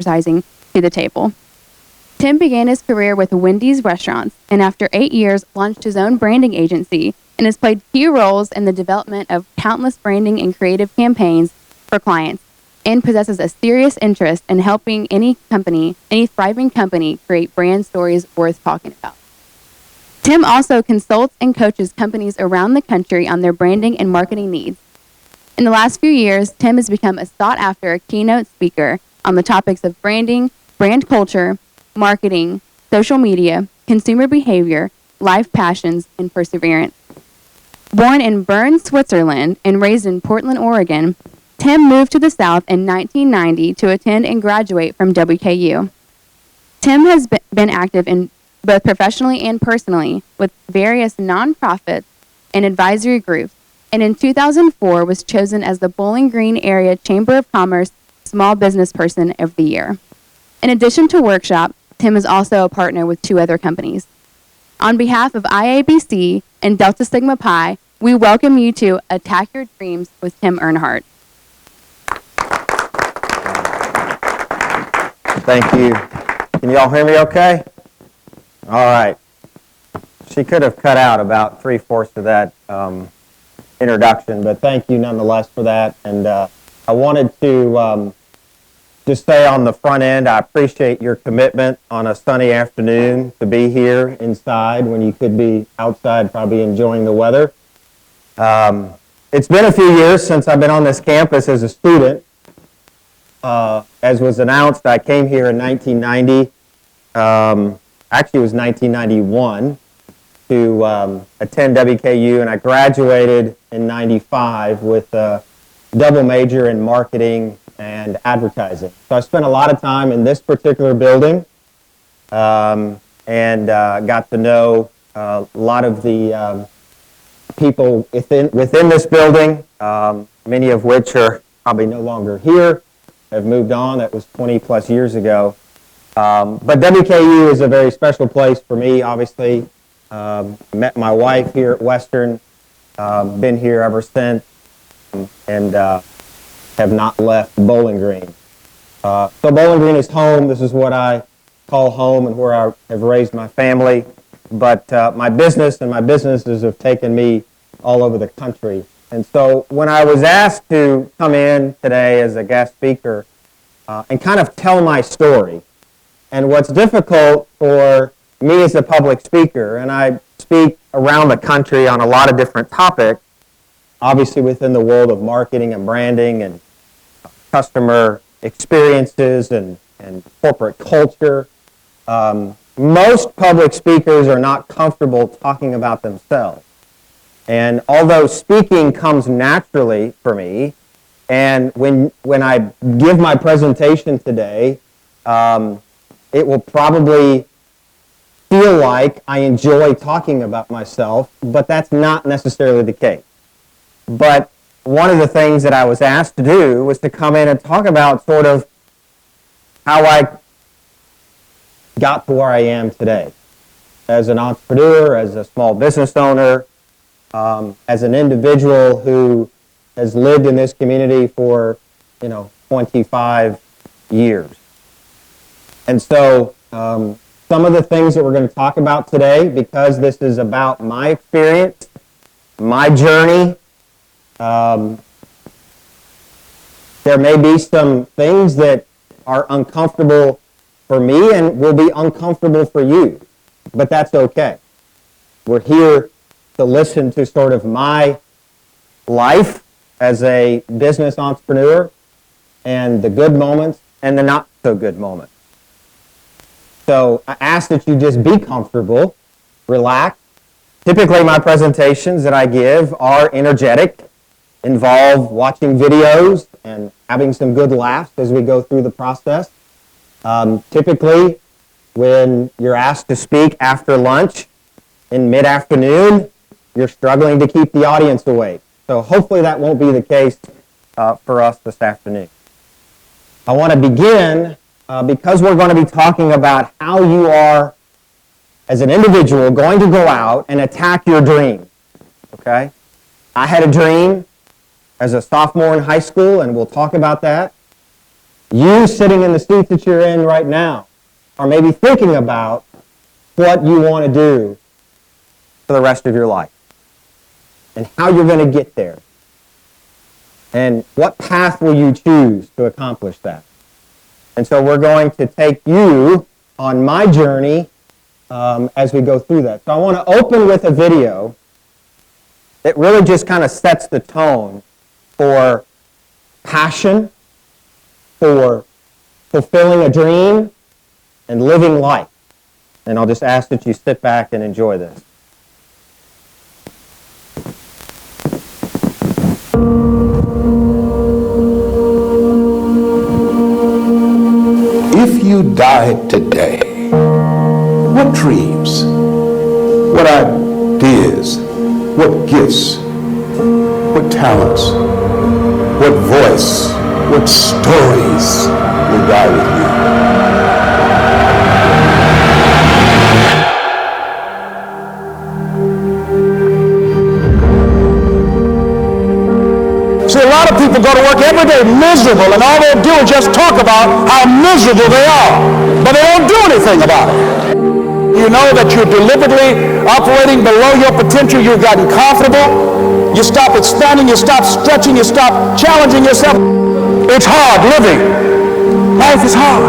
advertising to the table. Tim began his career with Wendy's restaurants, and after 8 years, launched his own branding agency and has played key roles in the development of countless branding and creative campaigns for clients, and possesses a serious interest in helping any thriving company create brand stories worth talking about. Tim also consults and coaches companies around the country on their branding and marketing needs. In the last few years, Tim has become a sought-after keynote speaker on the topics of branding, brand culture, marketing, social media, consumer behavior, life passions, and perseverance. Born in Bern, Switzerland, and raised in Portland, Oregon, Tim moved to the South in 1990 to attend and graduate from WKU. Tim has been active in both professionally and personally with various nonprofits and advisory groups, and in 2004 was chosen as the Bowling Green Area Chamber of Commerce Small Business Person of the Year. In addition to Workshop, Tim is also a partner with 2 other companies. On behalf of IABC and Delta Sigma Pi, we welcome you to Attack Your Dreams with Tim Earnhart. Thank you. Can you all hear me okay? All right. She could have cut out about 3/4 of that introduction, but thank you nonetheless for that. And I wanted to just say on the front end, I appreciate your commitment on a sunny afternoon to be here inside when you could be outside probably enjoying the weather. It's been a few years since I've been on this campus as a student. As was announced, I came here in 1990. Actually, it was 1991 to attend WKU, and I graduated in 95 with a double major in marketing and advertising. So I spent a lot of time in this particular building and got to know a lot of the people within this building, many of which are probably no longer here, have moved on. That was 20 plus years ago. But WKU is a very special place for me, obviously. Met my wife here at Western, been here ever since, and have not left Bowling Green. So Bowling Green is home. This is what I call home and where I have raised my family. But my business and my businesses have taken me all over the country. And so when I was asked to come in today as a guest speaker and kind of tell my story, and what's difficult for me as a public speaker, and I speak around the country on a lot of different topics, obviously within the world of marketing and branding and customer experiences and corporate culture. Most public speakers are not comfortable talking about themselves. And although speaking comes naturally for me, and when I give my presentation today, it will probably feel like I enjoy talking about myself, but that's not necessarily the case. But one of the things that I was asked to do was to come in and talk about sort of how I got to where I am today as an entrepreneur, as a small business owner, as an individual who has lived in this community for 25 years. And so some of the things that we're going to talk about today, because this is about my experience, my journey, there may be some things that are uncomfortable for me and will be uncomfortable for you, but that's okay. We're here to listen to sort of my life as a business entrepreneur and the good moments and the not so good moments. So I ask that you just be comfortable, relax. Typically my presentations that I give are energetic, involve watching videos and having some good laughs as we go through the process. Typically when you're asked to speak after lunch in mid-afternoon, you're struggling to keep the audience awake. So hopefully that won't be the case for us this afternoon. I want to begin because we're going to be talking about how you are, as an individual, going to go out and attack your dream. Okay? I had a dream as a sophomore in high school, and we'll talk about that. You sitting in the seat that you're in right now are maybe thinking about what you want to do for the rest of your life and how you're going to get there. And what path will you choose to accomplish that? And so we're going to take you on my journey as we go through that. So I want to open with a video that really just kind of sets the tone for passion, for fulfilling a dream, and living life. And I'll just ask that you sit back and enjoy this. If you died today, what dreams, what ideas, what gifts, what talents, what voice, what stories will die with you? See, a lot of people go to work every day miserable, and all they'll do is just talk about how miserable they are, but they don't do anything about it. You know that you're deliberately operating below your potential. You've gotten comfortable. You stop expanding. You stop stretching. You stop challenging yourself. It's hard living. Life is hard.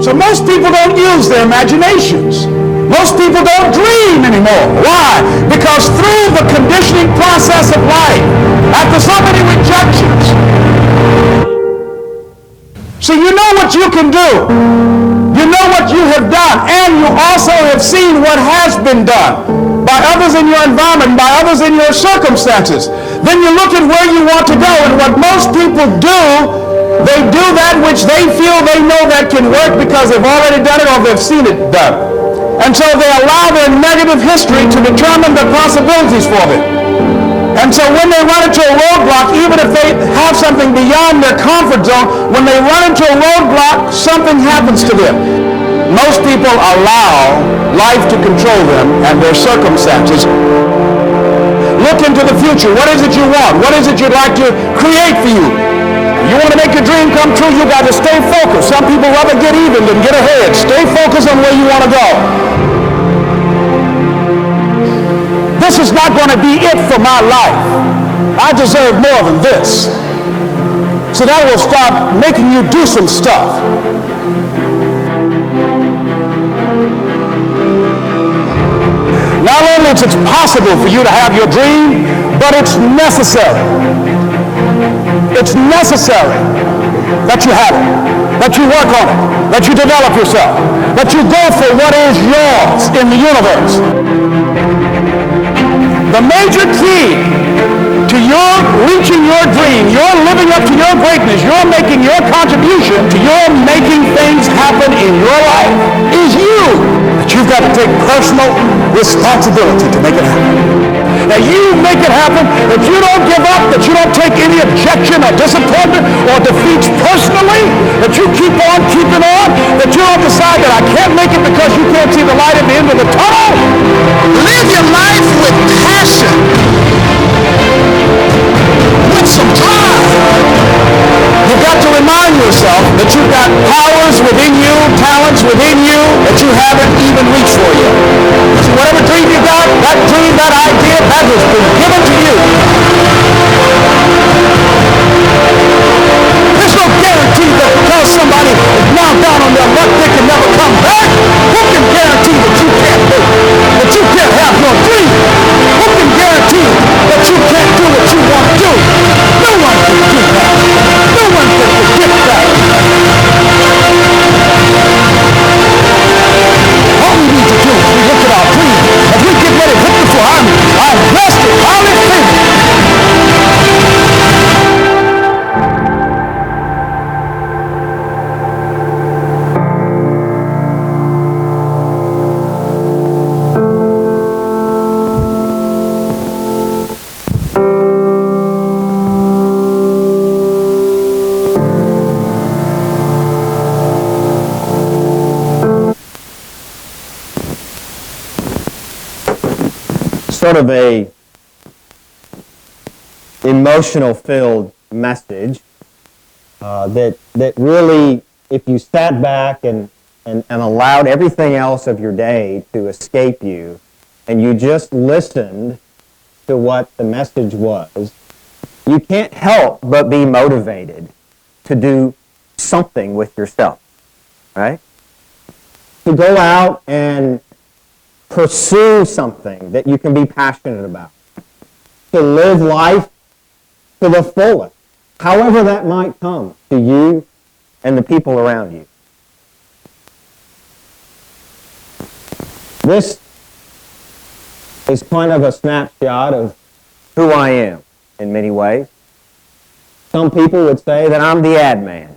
So most people don't use their imaginations. Most people don't dream anymore. Why? Because through the conditioning process of life, after so many rejections, see, you know what you can do. You know what you have done, and you also have seen what has been done by others in your environment, by others in your circumstances. Then you look at where you want to go, and what most people do, they do that which they feel they know that can work because they've already done it or they've seen it done. And so they allow their negative history to determine the possibilities for them. And so when they run into a roadblock, even if they have something beyond their comfort zone, when they run into a roadblock, something happens to them. Most people allow life to control them and their circumstances. Look into the future. What is it you want? What is it you'd like to create for you? You want to make your dream come true, you got to stay focused. Some people rather get even than get ahead. Stay focused on where you want to go. This is not going to be it for my life. I deserve more than this. So that will start making you do some stuff. Not only is it possible for you to have your dream, but it's necessary. It's necessary that you have it, that you work on it, that you develop yourself, that you go for what is yours in the universe. The major key to your reaching your dream, your living up to your greatness, your making your contribution to your making things happen in your life is you. But you've got to take personal responsibility to make it happen. Now you make it happen, that you don't give up, that you don't take any objection or disappointment or defeats personally, that you keep on keeping on, that you don't decide that I can't make it because you can't see the light at the end of the tunnel. Live your life with passion, with some drive. You've got to remind yourself that you've got powers within you, talents within you that you haven't even reached for yet. So whatever dream you got, that dream, that idea, that has been given to you. There's no guarantee that because somebody is now down on their luck, they can never come back. Who can guarantee that you can't do, that you can't have your dream? Who can guarantee that you can't do what you want to do? No one can do that. No one can predict that. All we need to do is we look at our dream and we get ready to hit the floor. I'm blessed and highly favored. Sort of a emotional filled message that really, if you sat back and allowed everything else of your day to escape you, and you just listened to what the message was, you can't help but be motivated to do something with yourself, right? To go out and pursue something that you can be passionate about. To live life to the fullest, however that might come to you and the people around you. This is kind of a snapshot of who I am in many ways. Some people would say that I'm the ad man.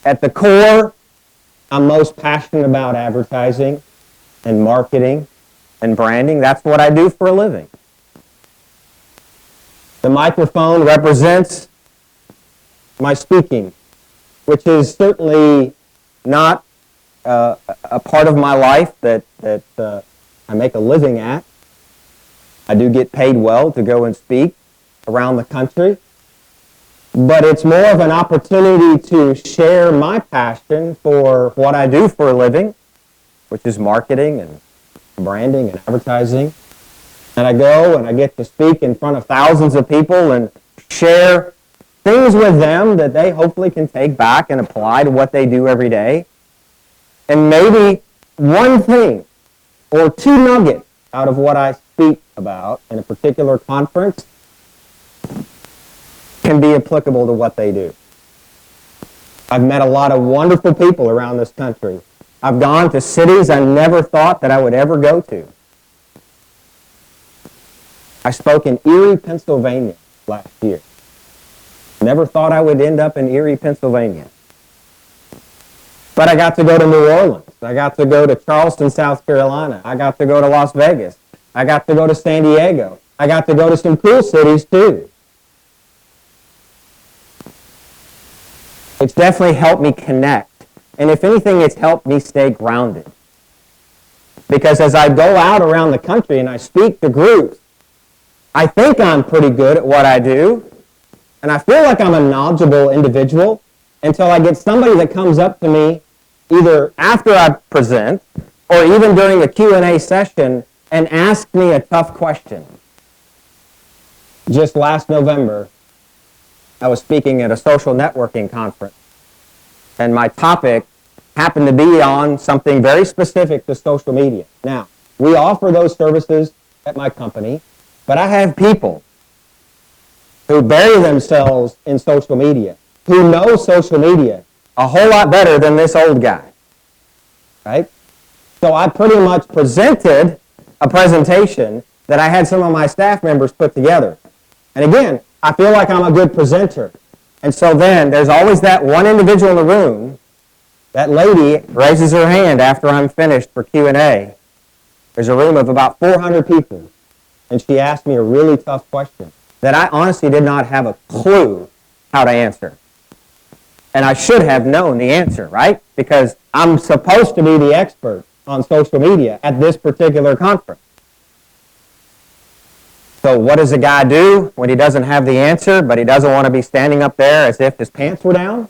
At the core, I'm most passionate about advertising and marketing and branding. That's what I do for a living. The microphone represents my speaking, which is certainly not a part of my life that I make a living at. I do get paid well to go and speak around the country, but it's more of an opportunity to share my passion for what I do for a living, which is marketing and branding and advertising. And I go and I get to speak in front of thousands of people and share things with them that they hopefully can take back and apply to what they do every day. And maybe one thing or two nuggets out of what I speak about in a particular conference can be applicable to what they do. I've met a lot of wonderful people around this country. I've gone to cities I never thought that I would ever go to. I spoke in Erie, Pennsylvania last year. Never thought I would end up in Erie, Pennsylvania. But I got to go to New Orleans. I got to go to Charleston, South Carolina. I got to go to Las Vegas. I got to go to San Diego. I got to go to some cool cities too. It's definitely helped me connect. And if anything, it's helped me stay grounded. Because as I go out around the country and I speak to groups, I think I'm pretty good at what I do, and I feel like I'm a knowledgeable individual until I get somebody that comes up to me either after I present or even during a Q&A session and asks me a tough question. Just last November, I was speaking at a social networking conference, and my topic happened to be on something very specific to social media. Now, we offer those services at my company, but I have people who bury themselves in social media, who know social media a whole lot better than this old guy, right? So I pretty much presented a presentation that I had some of my staff members put together. And again, I feel like I'm a good presenter. And so then there's always that one individual in the room, that lady raises her hand after I'm finished for Q&A. There's a room of about 400 people. And she asked me a really tough question that I honestly did not have a clue how to answer. And I should have known the answer, right? Because I'm supposed to be the expert on social media at this particular conference. So what does a guy do when he doesn't have the answer, but he doesn't want to be standing up there as if his pants were down?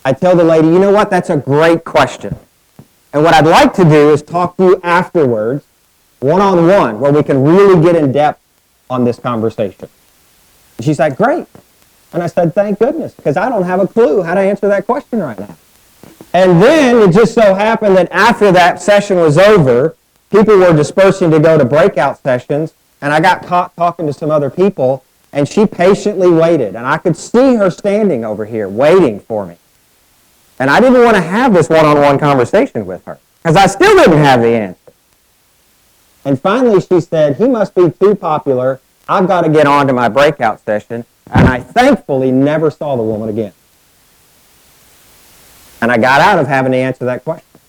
I tell the lady, you know what, that's a great question. And what I'd like to do is talk to you afterwards, one-on-one, where we can really get in depth on this conversation. And she's like, great. And I said, thank goodness, because I don't have a clue how to answer that question right now. And then it just so happened that after that session was over, people were dispersing to go to breakout sessions, and I got caught talking to some other people, and she patiently waited. And I could see her standing over here waiting for me. And I didn't want to have this one-on-one conversation with her, because I still didn't have the answer. And finally she said, he must be too popular. I've got to get on to my breakout session. And I thankfully never saw the woman again. And I got out of having to answer that question.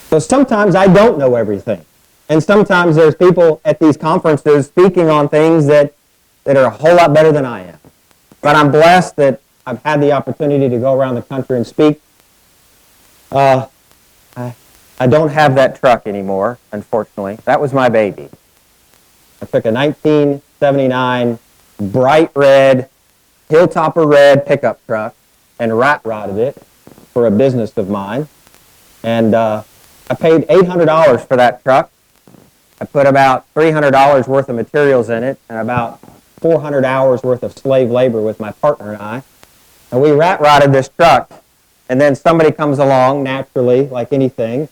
So sometimes I don't know everything. And sometimes there's people at these conferences speaking on things that are a whole lot better than I am. But I'm blessed that I've had the opportunity to go around the country and speak. I don't have that truck anymore, unfortunately. That was my baby. I took a 1970 1979 bright red, hilltopper red pickup truck and rat rodded it for a business of mine. And I paid $800 for that truck. I put about $300 worth of materials in it and about 400 hours worth of slave labor with my partner and I. And we rat rodded this truck. And then somebody comes along, naturally, like anything,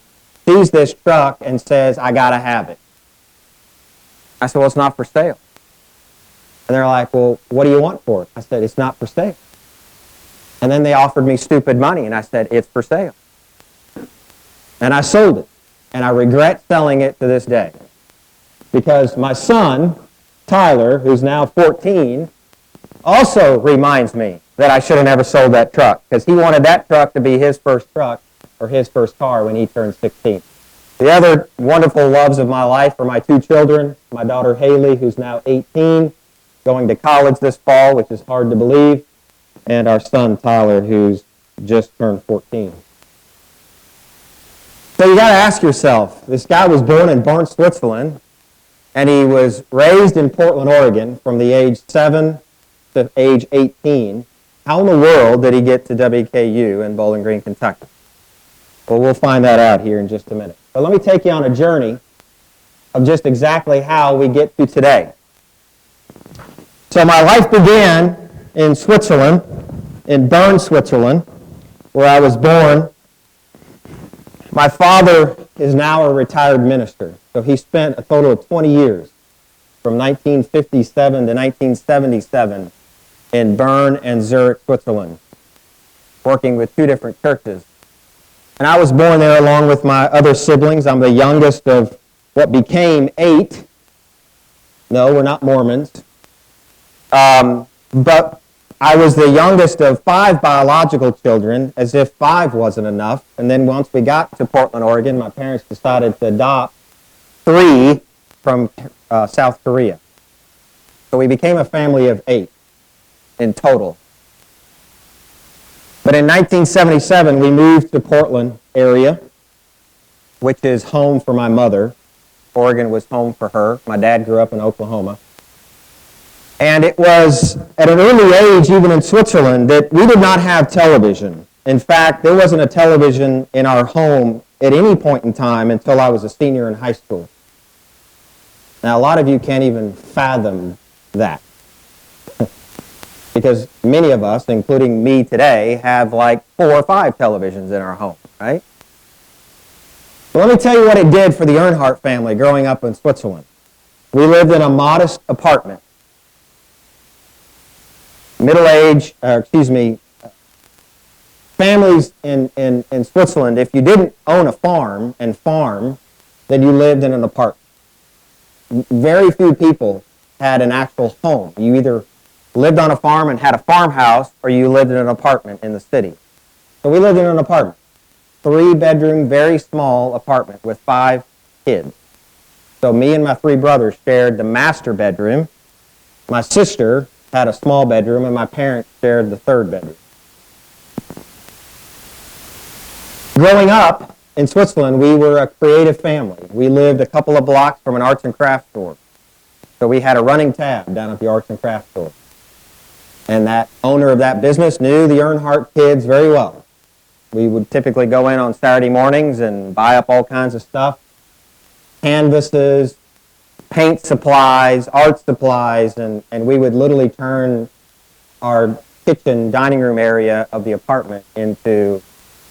sees this truck and says, I got to have it. I said, well, it's not for sale. And they're like, well, what do you want for it? I said, it's not for sale. And then they offered me stupid money, and I said, it's for sale. And I sold it. And I regret selling it to this day. Because my son, Tyler, who's now 14, also reminds me that I should have never sold that truck, because he wanted that truck to be his first truck or his first car when he turned 16. The other wonderful loves of my life are my two children, my daughter Haley, who's now 18, going to college this fall, which is hard to believe, and our son Tyler, who's just turned 14. So you got to ask yourself, this guy was born in Bern, Switzerland, and he was raised in Portland, Oregon from the age 7 to age 18. How in the world did he get to WKU in Bowling Green, Kentucky? Well, we'll find that out here in just a minute. But let me take you on a journey of just exactly how we get to today. So my life began in Switzerland, in Bern, Switzerland, where I was born. My father is now a retired minister, so he spent a total of 20 years, from 1957 to 1977, in Bern and Zurich, Switzerland, working with two different churches. And I was born there along with my other siblings. I'm the youngest of what became 8. No, we're not Mormons. But I was the youngest of 5 biological children, as if 5 wasn't enough. And then once we got to Portland, Oregon, my parents decided to adopt 3 from South Korea. So we became a family of 8 in total. But in 1977, we moved to Portland area, which is home for my mother. Oregon was home for her. My dad grew up in Oklahoma. And it was at an early age, even in Switzerland, that we did not have television. In fact, there wasn't a television in our home at any point in time until I was a senior in high school. Now, a lot of you can't even fathom that. Because many of us, including me today, have like 4 or 5 televisions in our home, right? Well, let me tell you what it did for the Earnhart family growing up in Switzerland. We lived in a modest apartment. Families in Switzerland, if you didn't own a farm, then you lived in an apartment. Very few people had an actual home. You either lived on a farm and had a farmhouse, or you lived in an apartment in the city. So we lived in an apartment. 3-bedroom, very small apartment with 5 kids. So me and my 3 brothers shared the master bedroom. My sister had a small bedroom, and my parents shared the 3rd bedroom. Growing up in Switzerland, we were a creative family. We lived a couple of blocks from an arts and crafts store. So we had a running tab down at the arts and crafts store. And that owner of that business knew the Earnhart kids very well. We would typically go in on Saturday mornings and buy up all kinds of stuff. Canvases, paint supplies, art supplies, and we would literally turn our kitchen, dining room area of the apartment into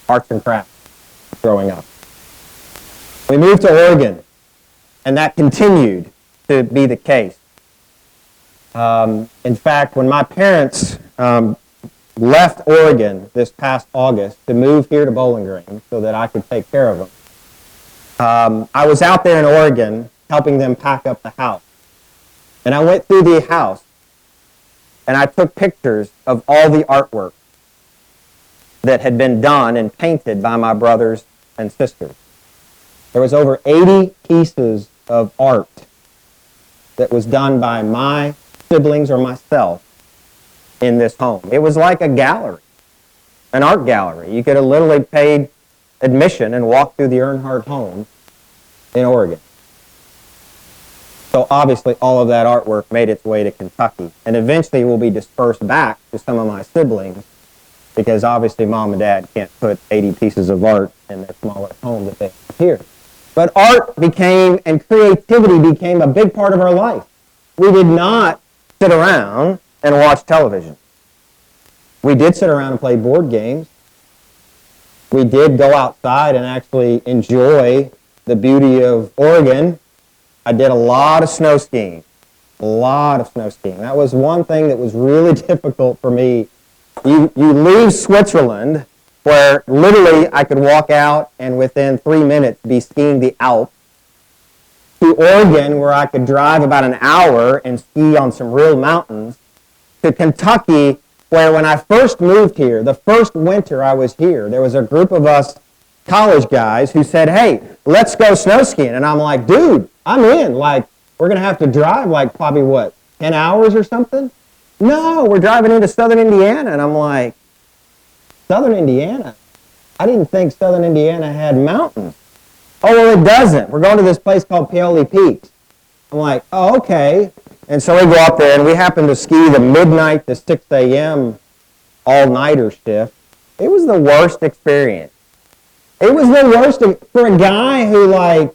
arts and crafts growing up. We moved to Oregon, and that continued to be the case. In fact, when my parents left Oregon this past August to move here to Bowling Green so that I could take care of them, I was out there in Oregon helping them pack up the house. And I went through the house, and I took pictures of all the artwork that had been done and painted by my brothers and sisters. There was over 80 pieces of art that was done by my siblings or myself in this home. It was like a gallery, an art gallery. You could have literally paid admission and walked through the Earnhart home in Oregon. So obviously all of that artwork made its way to Kentucky, and eventually will be dispersed back to some of my siblings, because obviously mom and dad can't put 80 pieces of art in their smaller home that they have here. But art became, and creativity became, a big part of our life. We did not sit around and watch television. We did sit around and play board games. We did go outside and actually enjoy the beauty of Oregon. I did a lot of snow skiing. A lot of snow skiing. That was one thing that was really difficult for me. You leave Switzerland, where literally I could walk out and within 3 minutes be skiing the Alps, to Oregon, where I could drive about an hour and ski on some real mountains, to Kentucky, where when I first moved here, the first winter I was here, there was a group of us college guys who said, hey, let's go snow skiing. And I'm like, dude, I'm in. Like, we're going to have to drive like probably, 10 hours or something? No, we're driving into southern Indiana. And I'm like, southern Indiana? I didn't think southern Indiana had mountains. Oh, well, it doesn't. We're going to this place called Paoli Peaks. I'm like, oh, okay. And so we go up there, and we happen to ski the midnight to 6 a.m. all-nighter shift. It was the worst experience. It was the worst for a guy who, like,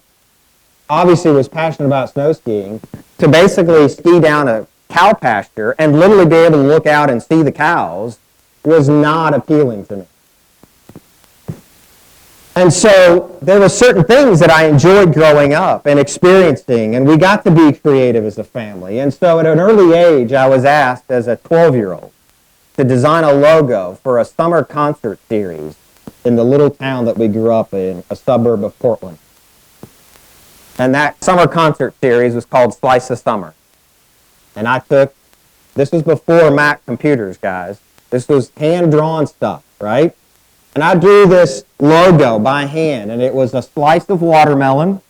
obviously was passionate about snow skiing, to basically ski down a cow pasture and literally be able to look out and see the cows was not appealing to me. And so there were certain things that I enjoyed growing up and experiencing, and we got to be creative as a family. And so at an early age, I was asked as a 12-year-old to design a logo for a summer concert series in the little town that we grew up in, a suburb of Portland. And that summer concert series was called Slice of Summer. And this was before Mac computers, guys. This was hand-drawn stuff, right? And I drew this logo by hand, and it was a slice of watermelon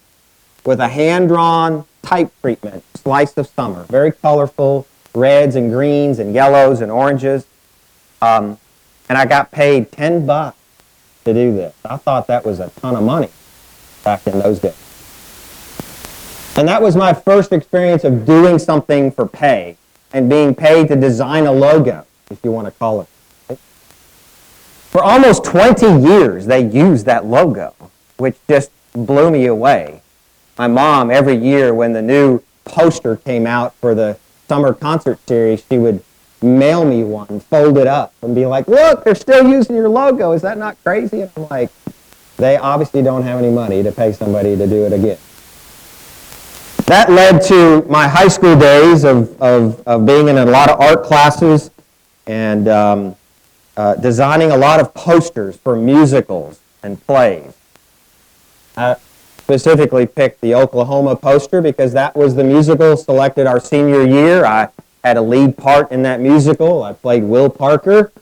with a hand-drawn type treatment, Slice of Summer. Very colorful, reds and greens and yellows and oranges. And I got paid $10 to do this. I thought that was a ton of money back in those days. And that was my first experience of doing something for pay and being paid to design a logo, if you want to call it. For almost 20 years, they used that logo, which just blew me away. My mom, every year when the new poster came out for the summer concert series, she would mail me one, fold it up, and be like, look, they're still using your logo. Is that not crazy? And I'm like, they obviously don't have any money to pay somebody to do it again. That led to my high school days of being in a lot of art classes and designing a lot of posters for musicals and plays. I specifically picked the Oklahoma poster because that was the musical selected our senior year. I had a lead part in that musical. I played Will Parker.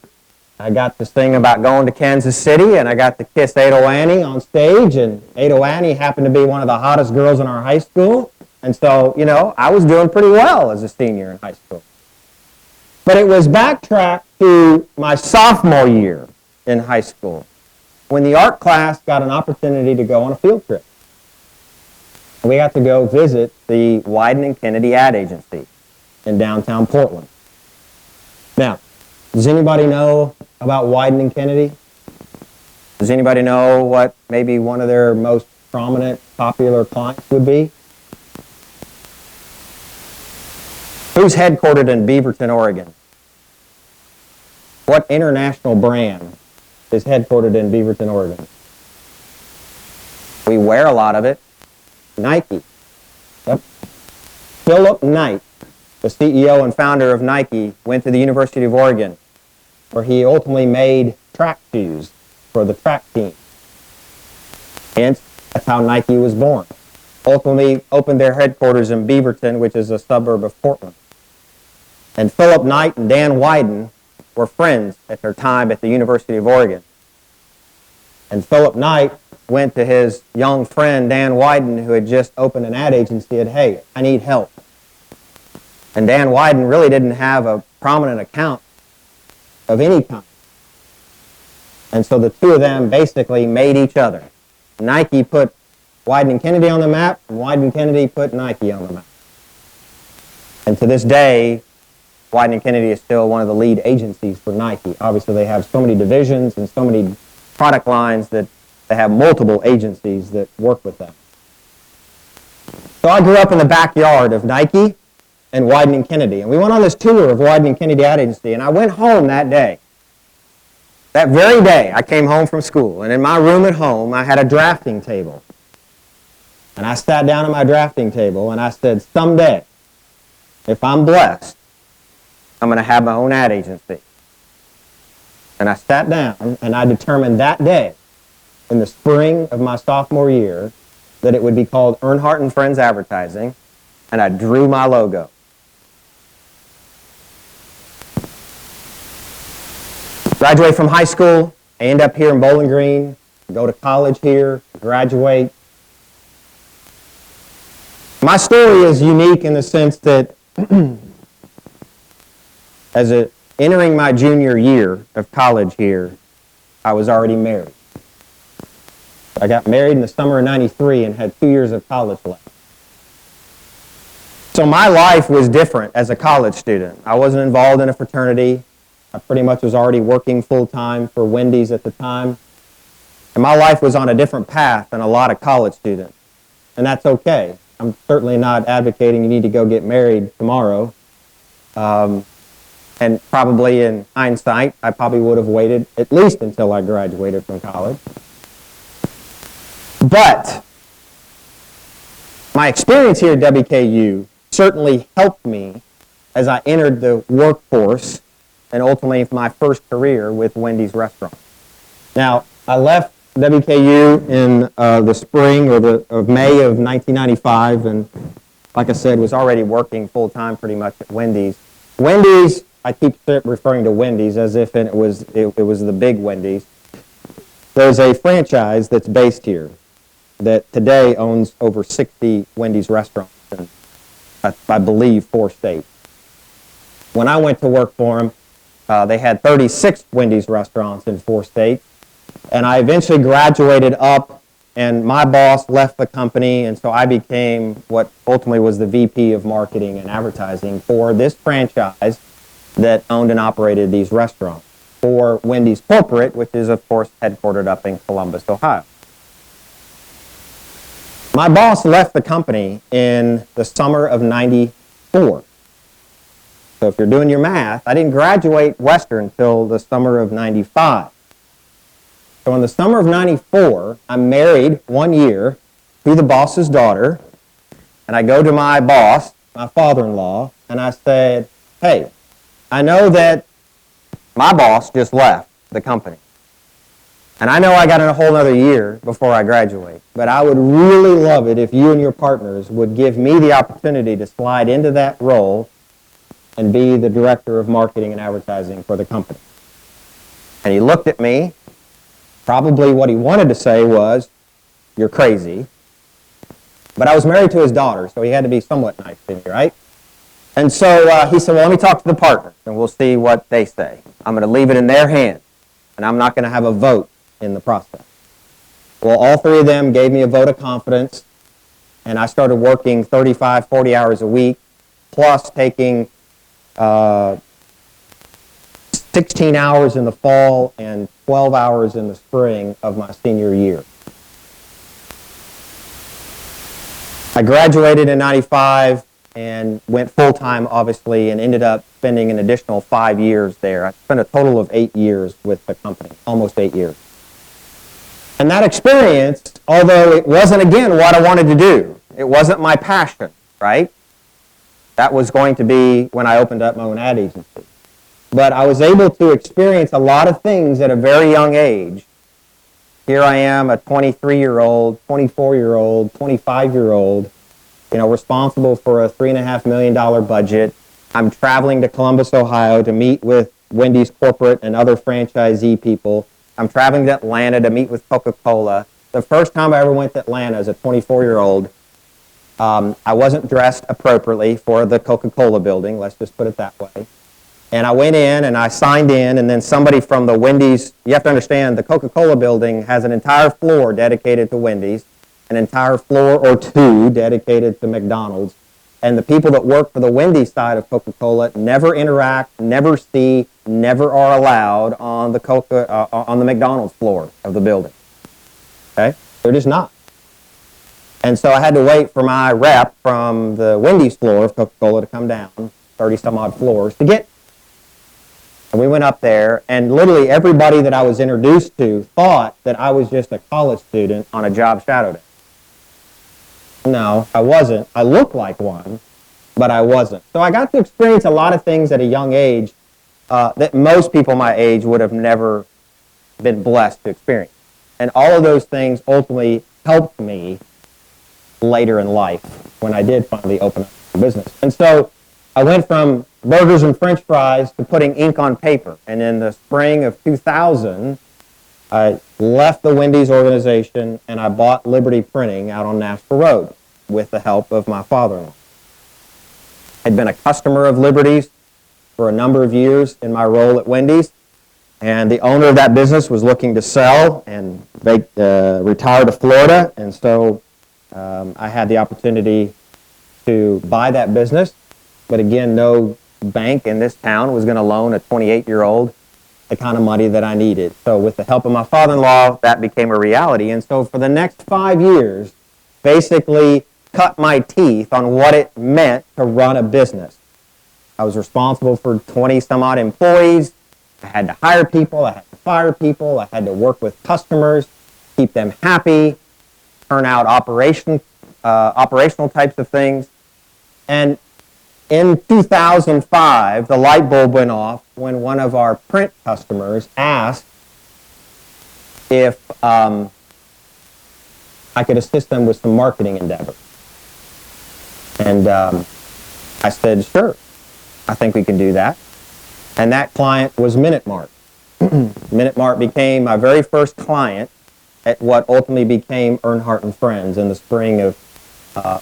I got to sing about going to Kansas City, and I got to kiss Ado Annie on stage, and Ado Annie happened to be one of the hottest girls in our high school. And so, you know, I was doing pretty well as a senior in high school. But it was backtracked to my sophomore year in high school when the art class got an opportunity to go on a field trip. We got to go visit the Wyden and Kennedy ad agency in downtown Portland. Now, does anybody know about Wyden and Kennedy? Does anybody know what maybe one of their most prominent, popular clients would be? Who's headquartered in Beaverton, Oregon? What international brand is headquartered in Beaverton, Oregon? We wear a lot of it. Nike. Yep. Philip Knight, the CEO and founder of Nike, went to the University of Oregon, where he ultimately made track shoes for the track team. Hence, that's how Nike was born. Ultimately opened their headquarters in Beaverton, which is a suburb of Portland. And Philip Knight and Dan Wyden were friends at their time at the University of Oregon. And Philip Knight went to his young friend Dan Wyden, who had just opened an ad agency, and said, hey, I need help. And Dan Wyden really didn't have a prominent account of any kind. And so the two of them basically made each other. Nike put Wyden and Kennedy on the map, and Wyden and Kennedy put Nike on the map. And to this day, Wieden & Kennedy is still one of the lead agencies for Nike. Obviously, they have so many divisions and so many product lines that they have multiple agencies that work with them. So I grew up in the backyard of Nike and Wieden & Kennedy. And we went on this tour of Wieden & Kennedy Ad Agency, and I went home that day. That very day, I came home from school, and in my room at home, I had a drafting table. And I sat down at my drafting table, and I said, someday, if I'm blessed, I'm going to have my own ad agency. And I sat down, and I determined that day, in the spring of my sophomore year, that it would be called Earnhart & Friends Advertising, and I drew my logo. Graduate from high school, I end up here in Bowling Green, go to college here, graduate. My story is unique in the sense that entering my junior year of college here, I was already married. I got married in the summer of '93 and had 2 years of college left. So my life was different as a college student. I wasn't involved in a fraternity. I pretty much was already working full-time for Wendy's at the time. And my life was on a different path than a lot of college students. And that's okay. I'm certainly not advocating you need to go get married tomorrow. And probably in hindsight, I probably would have waited at least until I graduated from college. But my experience here at WKU certainly helped me as I entered the workforce and ultimately my first career with Wendy's Restaurant. Now, I left WKU in the spring of May of 1995, and like I said, was already working full-time pretty much at Wendy's. Wendy's, I keep referring to Wendy's as if it was the big Wendy's. There's a franchise that's based here that today owns over 60 Wendy's restaurants in, I believe, 4 states. When I went to work for them, they had 36 Wendy's restaurants in 4 states. And I eventually graduated up, and my boss left the company, and so I became what ultimately was the VP of Marketing and Advertising for this franchise that owned and operated these restaurants for Wendy's Corporate, which is, of course, headquartered up in Columbus, Ohio. My boss left the company in the summer of '94. So if you're doing your math, I didn't graduate Western until the summer of '95. So in the summer of '94, I'm married 1 year to the boss's daughter, and I go to my boss, my father-in-law, and I said, hey, I know that my boss just left the company. And I know I got in a whole other year before I graduate, but I would really love it if you and your partners would give me the opportunity to slide into that role and be the director of marketing and advertising for the company. And he looked at me. Probably what he wanted to say was, you're crazy. But I was married to his daughter, so he had to be somewhat nice to me, right? And so he said, well, let me talk to the partners, and we'll see what they say. I'm going to leave it in their hands, and I'm not going to have a vote in the process. Well, all 3 of them gave me a vote of confidence, and I started working 35, 40 hours a week, plus taking 16 hours in the fall and 12 hours in the spring of my senior year. I graduated in '95 and went full-time, obviously, and ended up spending an additional 5 years there. I spent a total of 8 years with the company, almost 8 years. And that experience, although it wasn't, again, what I wanted to do, it wasn't my passion, right? That was going to be when I opened up my own ad agency. But I was able to experience a lot of things at a very young age. Here I am, a 23-year-old, 24-year-old, 25-year-old, responsible for a $3.5 million budget. I'm traveling to Columbus, Ohio to meet with Wendy's Corporate and other franchisee people. I'm traveling to Atlanta to meet with Coca-Cola. The first time I ever went to Atlanta as a 24-year-old, I wasn't dressed appropriately for the Coca-Cola building, let's just put it that way. And I went in and I signed in, and then somebody from the Wendy's, you have to understand, the Coca-Cola building has an entire floor dedicated to Wendy's, an entire floor or 2 dedicated to McDonald's, And the people that work for the Wendy's side of Coca-Cola never interact, never see, never are allowed on the McDonald's floor of the building. Okay? They're just not. And so I had to wait for my rep from the Wendy's floor of Coca-Cola to come down 30-some-odd floors to get. And we went up there, and literally everybody that I was introduced to thought that I was just a college student on a job shadow day. No, I wasn't. I looked like one, but I wasn't. So I got to experience a lot of things at a young age that most people my age would have never been blessed to experience. And all of those things ultimately helped me later in life when I did finally open up a business. And so I went from burgers and French fries to putting ink on paper. And in the spring of 2000, I left the Wendy's organization and I bought Liberty Printing out on Nashville Road with the help of my father-in-law. I'd been a customer of Liberty's for a number of years in my role at Wendy's, and the owner of that business was looking to sell and retire to Florida, and so I had the opportunity to buy that business, but again, no bank in this town was going to loan a 28-year-old the kind of money that I needed. So with the help of my father-in-law, that became a reality. And so for the next 5 years, basically cut my teeth on what it meant to run a business. I was responsible for 20-some-odd employees. I had to hire people. I had to fire people. I had to work with customers, keep them happy, turn out operational types of things. And in 2005, the light bulb went off when one of our print customers asked if I could assist them with some marketing endeavor. And I said, sure, I think we can do that. And that client was Minute Mart. Minute Mart became my very first client at what ultimately became Earnhart and Friends in the spring of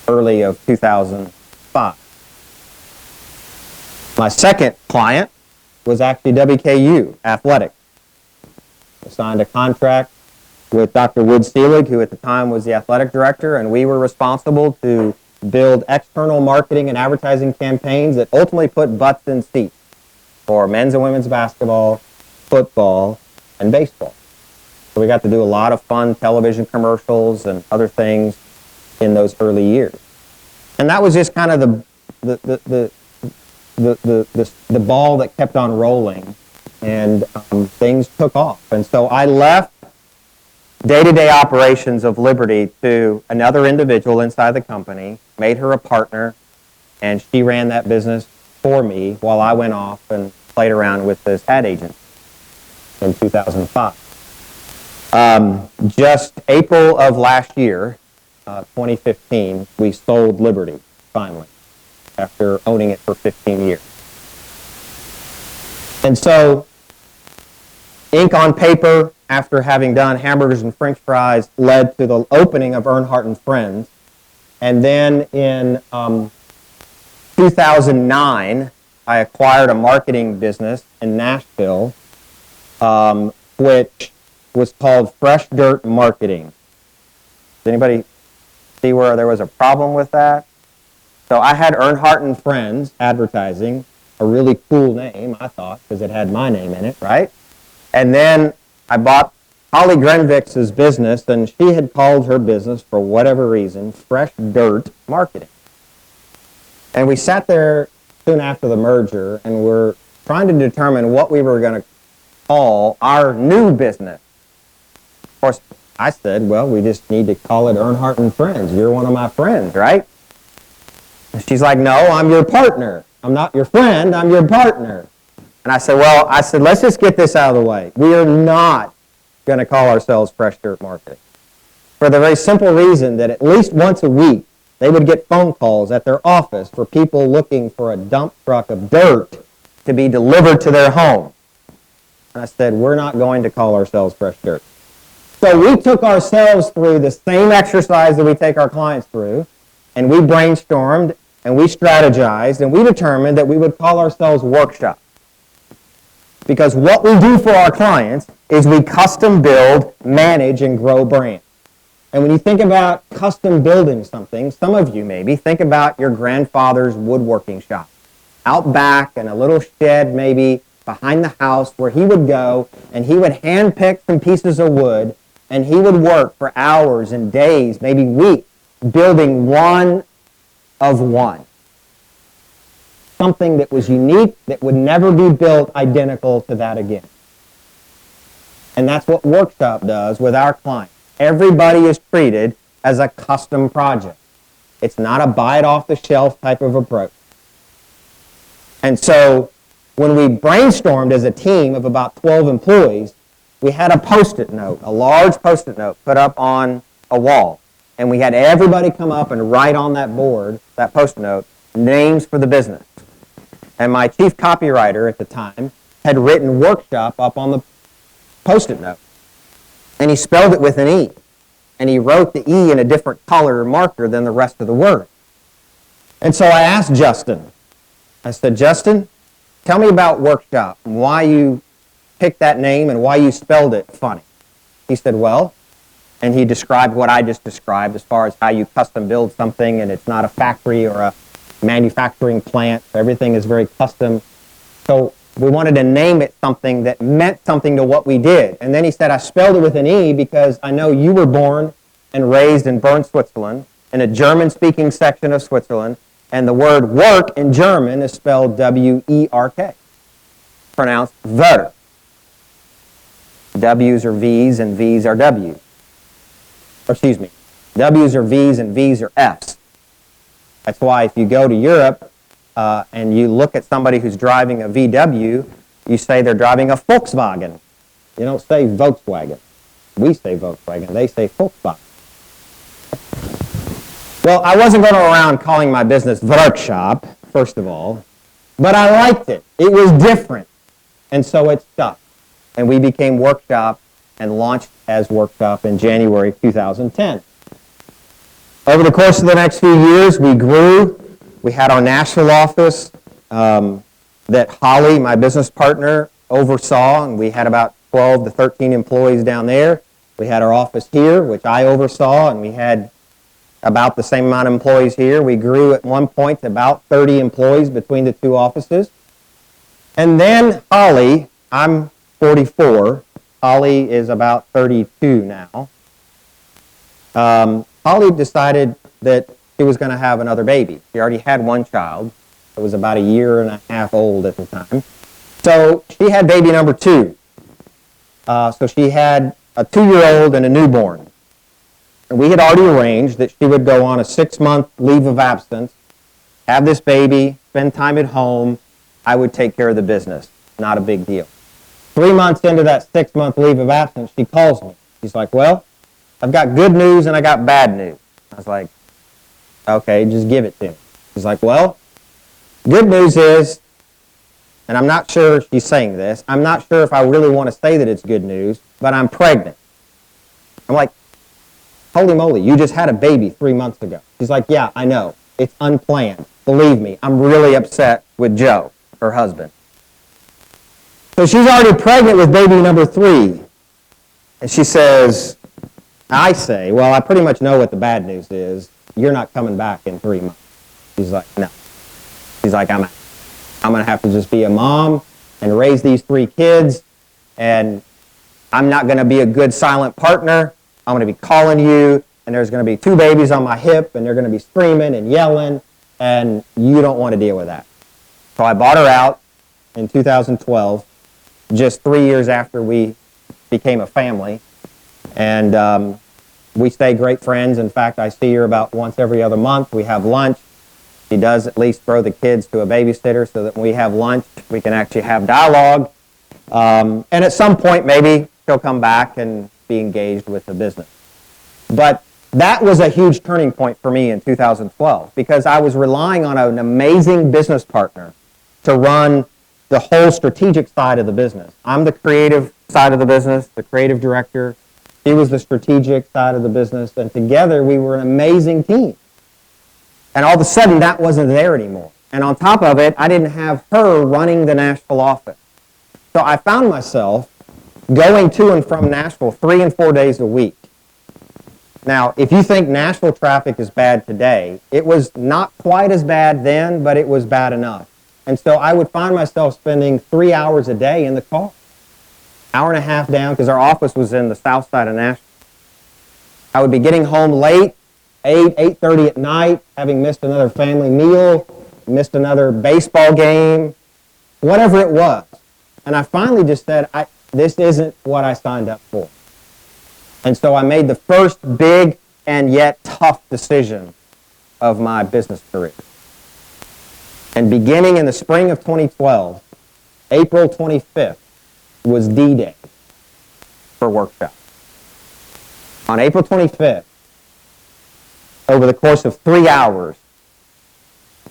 early of 2005. My second client was actually WKU Athletics. I signed a contract with Dr. Wood Seelig, who at the time was the athletic director, and we were responsible to build external marketing and advertising campaigns that ultimately put butts in seats for men's and women's basketball, football, and baseball. So we got to do a lot of fun television commercials and other things in those early years. And that was just kind of the ball that kept on rolling, and things took off. And so I left day-to-day operations of Liberty to another individual inside the company, made her a partner, and she ran that business for me while I went off and played around with this ad agency in 2005. Just April of last year, 2015, we sold Liberty, finally, after owning it for 15 years. And so, ink on paper, after having done hamburgers and French fries, led to the opening of Earnhart and Friends. And then in 2009, I acquired a marketing business in Nashville, which was called Fresh Dirt Marketing. Does anybody see where there was a problem with that? So I had Earnhart and Friends Advertising, a really cool name, I thought, because it had my name in it, right? And then I bought Holly Grenvick's business, and she had called her business, for whatever reason, Fresh Dirt Marketing. And we sat there soon after the merger, and we're trying to determine what we were going to call our new business. Of course, I said, well, we just need to call it Earnhart and Friends. You're one of my friends, right? And she's like, no, I'm your partner. I'm not your friend, I'm your partner. And I said, let's just get this out of the way. We are not going to call ourselves Fresh Dirt Marketing, for the very simple reason that at least once a week, they would get phone calls at their office for people looking for a dump truck of dirt to be delivered to their home. And I said, we're not going to call ourselves Fresh Dirt. So we took ourselves through the same exercise that we take our clients through, and we brainstormed, and we strategized, and we determined that we would call ourselves Werkshop. Because what we do for our clients is we custom build, manage, and grow brands. And when you think about custom building something, some of you maybe, think about your grandfather's woodworking shop. Out back in a little shed maybe behind the house where he would go and he would hand pick some pieces of wood and he would work for hours and days, maybe weeks, building one of one. Something that was unique, that would never be built identical to that again. And that's what Workshop does with our clients. Everybody is treated as a custom project. It's not a buy-it-off-the-shelf type of approach. And so when we brainstormed as a team of about 12 employees, we had a Post-it note, a large Post-it note put up on a wall. And we had everybody come up and write on that board, that Post-it note, names for the business. And my chief copywriter at the time had written Workshop up on the Post-it note. And he spelled it with an E. And he wrote the E in a different color or marker than the rest of the word. And so I asked Justin, I said, Justin, tell me about Workshop and why you picked that name and why you spelled it funny. He said, well, and he described what I just described as far as how you custom build something and it's not a factory or a manufacturing plant. Everything is very custom. So we wanted to name it something that meant something to what we did. And then he said, I spelled it with an E because I know you were born and raised in Bern, Switzerland, in a German-speaking section of Switzerland, and the word work in German is spelled W-E-R-K, pronounced Werk. W's are V's and V's are W's. Or excuse me, W's are V's and V's are F's. That's why if you go to Europe and you look at somebody who's driving a VW, you say they're driving a Volkswagen. You don't say Volkswagen. We say Volkswagen. They say Volkswagen. Well, I wasn't going around calling my business Werkshop, first of all, but I liked it. It was different, and so it stuck. And we became Workshop and launched as Workshop in January 2010. Over the course of the next few years, we grew. We had our Nashville office that Holly, my business partner, oversaw, and we had about 12 to 13 employees down there. We had our office here, which I oversaw, and we had about the same amount of employees here. We grew at one point to about 30 employees between the two offices. And then Holly, I'm 44. Holly is about 32 now. Holly decided that she was going to have another baby. She already had one child. It was about a year and a half old at the time. So she had baby number 2. So she had a 2-year-old and a newborn. And we had already arranged that she would go on a 6-month leave of absence, have this baby, spend time at home. I would take care of the business. Not a big deal. 3 months into that 6-month leave of absence, she calls me. She's like, well, I've got good news and I got bad news. I was like, okay, just give it to me. She's like, well, good news is, and I'm not sure she's saying this, I'm not sure if I really want to say that it's good news, but I'm pregnant. I'm like, holy moly, you just had a baby 3 months ago. She's like, yeah, I know. It's unplanned. Believe me, I'm really upset with Joe, her husband. So she's already pregnant with baby number 3. And she says, I say, well, I pretty much know what the bad news is. You're not coming back in 3 months. She's like, no. She's like, I'm going to have to just be a mom and raise these 3 kids, and I'm not going to be a good silent partner. I'm going to be calling you, and there's going to be 2 babies on my hip, and they're going to be screaming and yelling, and you don't want to deal with that. So I bought her out in 2012, just 3 years after we became a family, and we stay great friends. In fact, I see her about once every other month. We have lunch. She does at least throw the kids to a babysitter so that when we have lunch, we can actually have dialogue. And at some point, maybe she'll come back and be engaged with the business. But that was a huge turning point for me in 2012 because I was relying on an amazing business partner to run the whole strategic side of the business. I'm the creative side of the business, the creative director. She was the strategic side of the business, and together we were an amazing team. And all of a sudden, that wasn't there anymore. And on top of it, I didn't have her running the Nashville office. So I found myself going to and from Nashville 3 and 4 days a week. Now, if you think Nashville traffic is bad today, it was not quite as bad then, but it was bad enough. And so I would find myself spending 3 hours a day in the car. Hour and a half down, because our office was in the south side of Nashville. I would be getting home late, 8:30 at night, having missed another family meal, missed another baseball game, whatever it was. And I finally just said, this isn't what I signed up for. And so I made the first big and yet tough decision of my business career. And beginning in the spring of 2012, April 25th was D-Day for Workshop. On April 25th, over the course of 3 hours,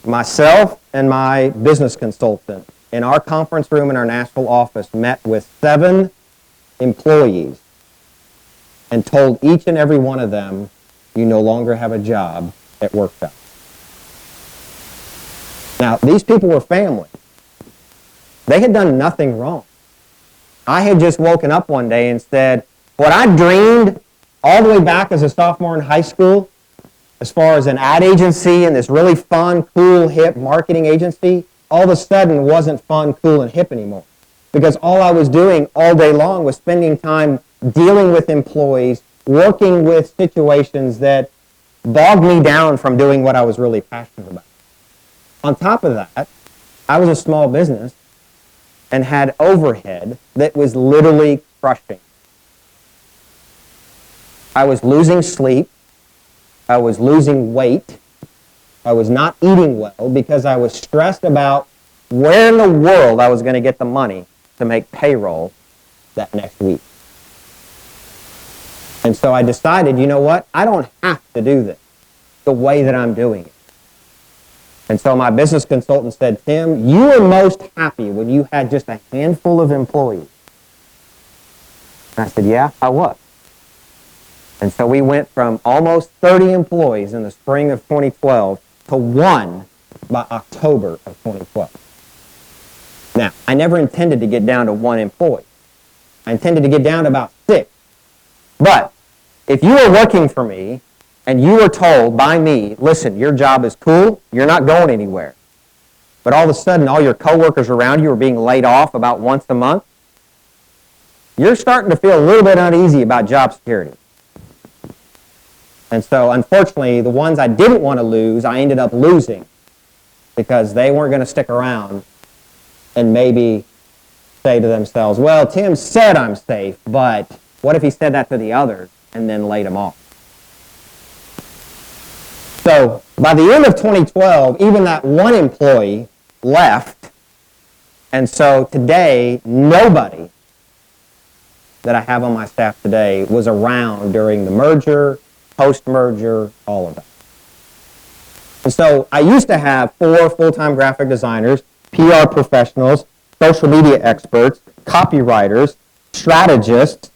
myself and my business consultant in our conference room in our Nashville office met with 7 employees and told each and every one of them, you no longer have a job at Workshop. Now, these people were family. They had done nothing wrong. I had just woken up one day and said, what I dreamed all the way back as a sophomore in high school, as far as an ad agency and this really fun, cool, hip marketing agency, all of a sudden wasn't fun, cool, and hip anymore. Because all I was doing all day long was spending time dealing with employees, working with situations that bogged me down from doing what I was really passionate about. On top of that, I was a small business and had overhead that was literally crushing. I was losing sleep. I was losing weight. I was not eating well because I was stressed about where in the world I was going to get the money to make payroll that next week. And so I decided, you know what? I don't have to do this the way that I'm doing it. And so my business consultant said, Tim, you were most happy when you had just a handful of employees. And I said, yeah, I was. And so we went from almost 30 employees in the spring of 2012 to 1 by October of 2012. Now, I never intended to get down to 1 employee. I intended to get down to about 6. But if you were working for me and you were told by me, listen, your job is cool, you're not going anywhere, but all of a sudden all your coworkers around you are being laid off about once a month, you're starting to feel a little bit uneasy about job security. And so, unfortunately, the ones I didn't want to lose, I ended up losing because they weren't going to stick around and maybe say to themselves, well, Tim said I'm safe, but what if he said that to the others and then laid them off? So, by the end of 2012, even that 1 employee left, and so today, nobody that I have on my staff today was around during the merger, post-merger, all of that. And so I used to have 4 full-time graphic designers, PR professionals, social media experts, copywriters, strategists,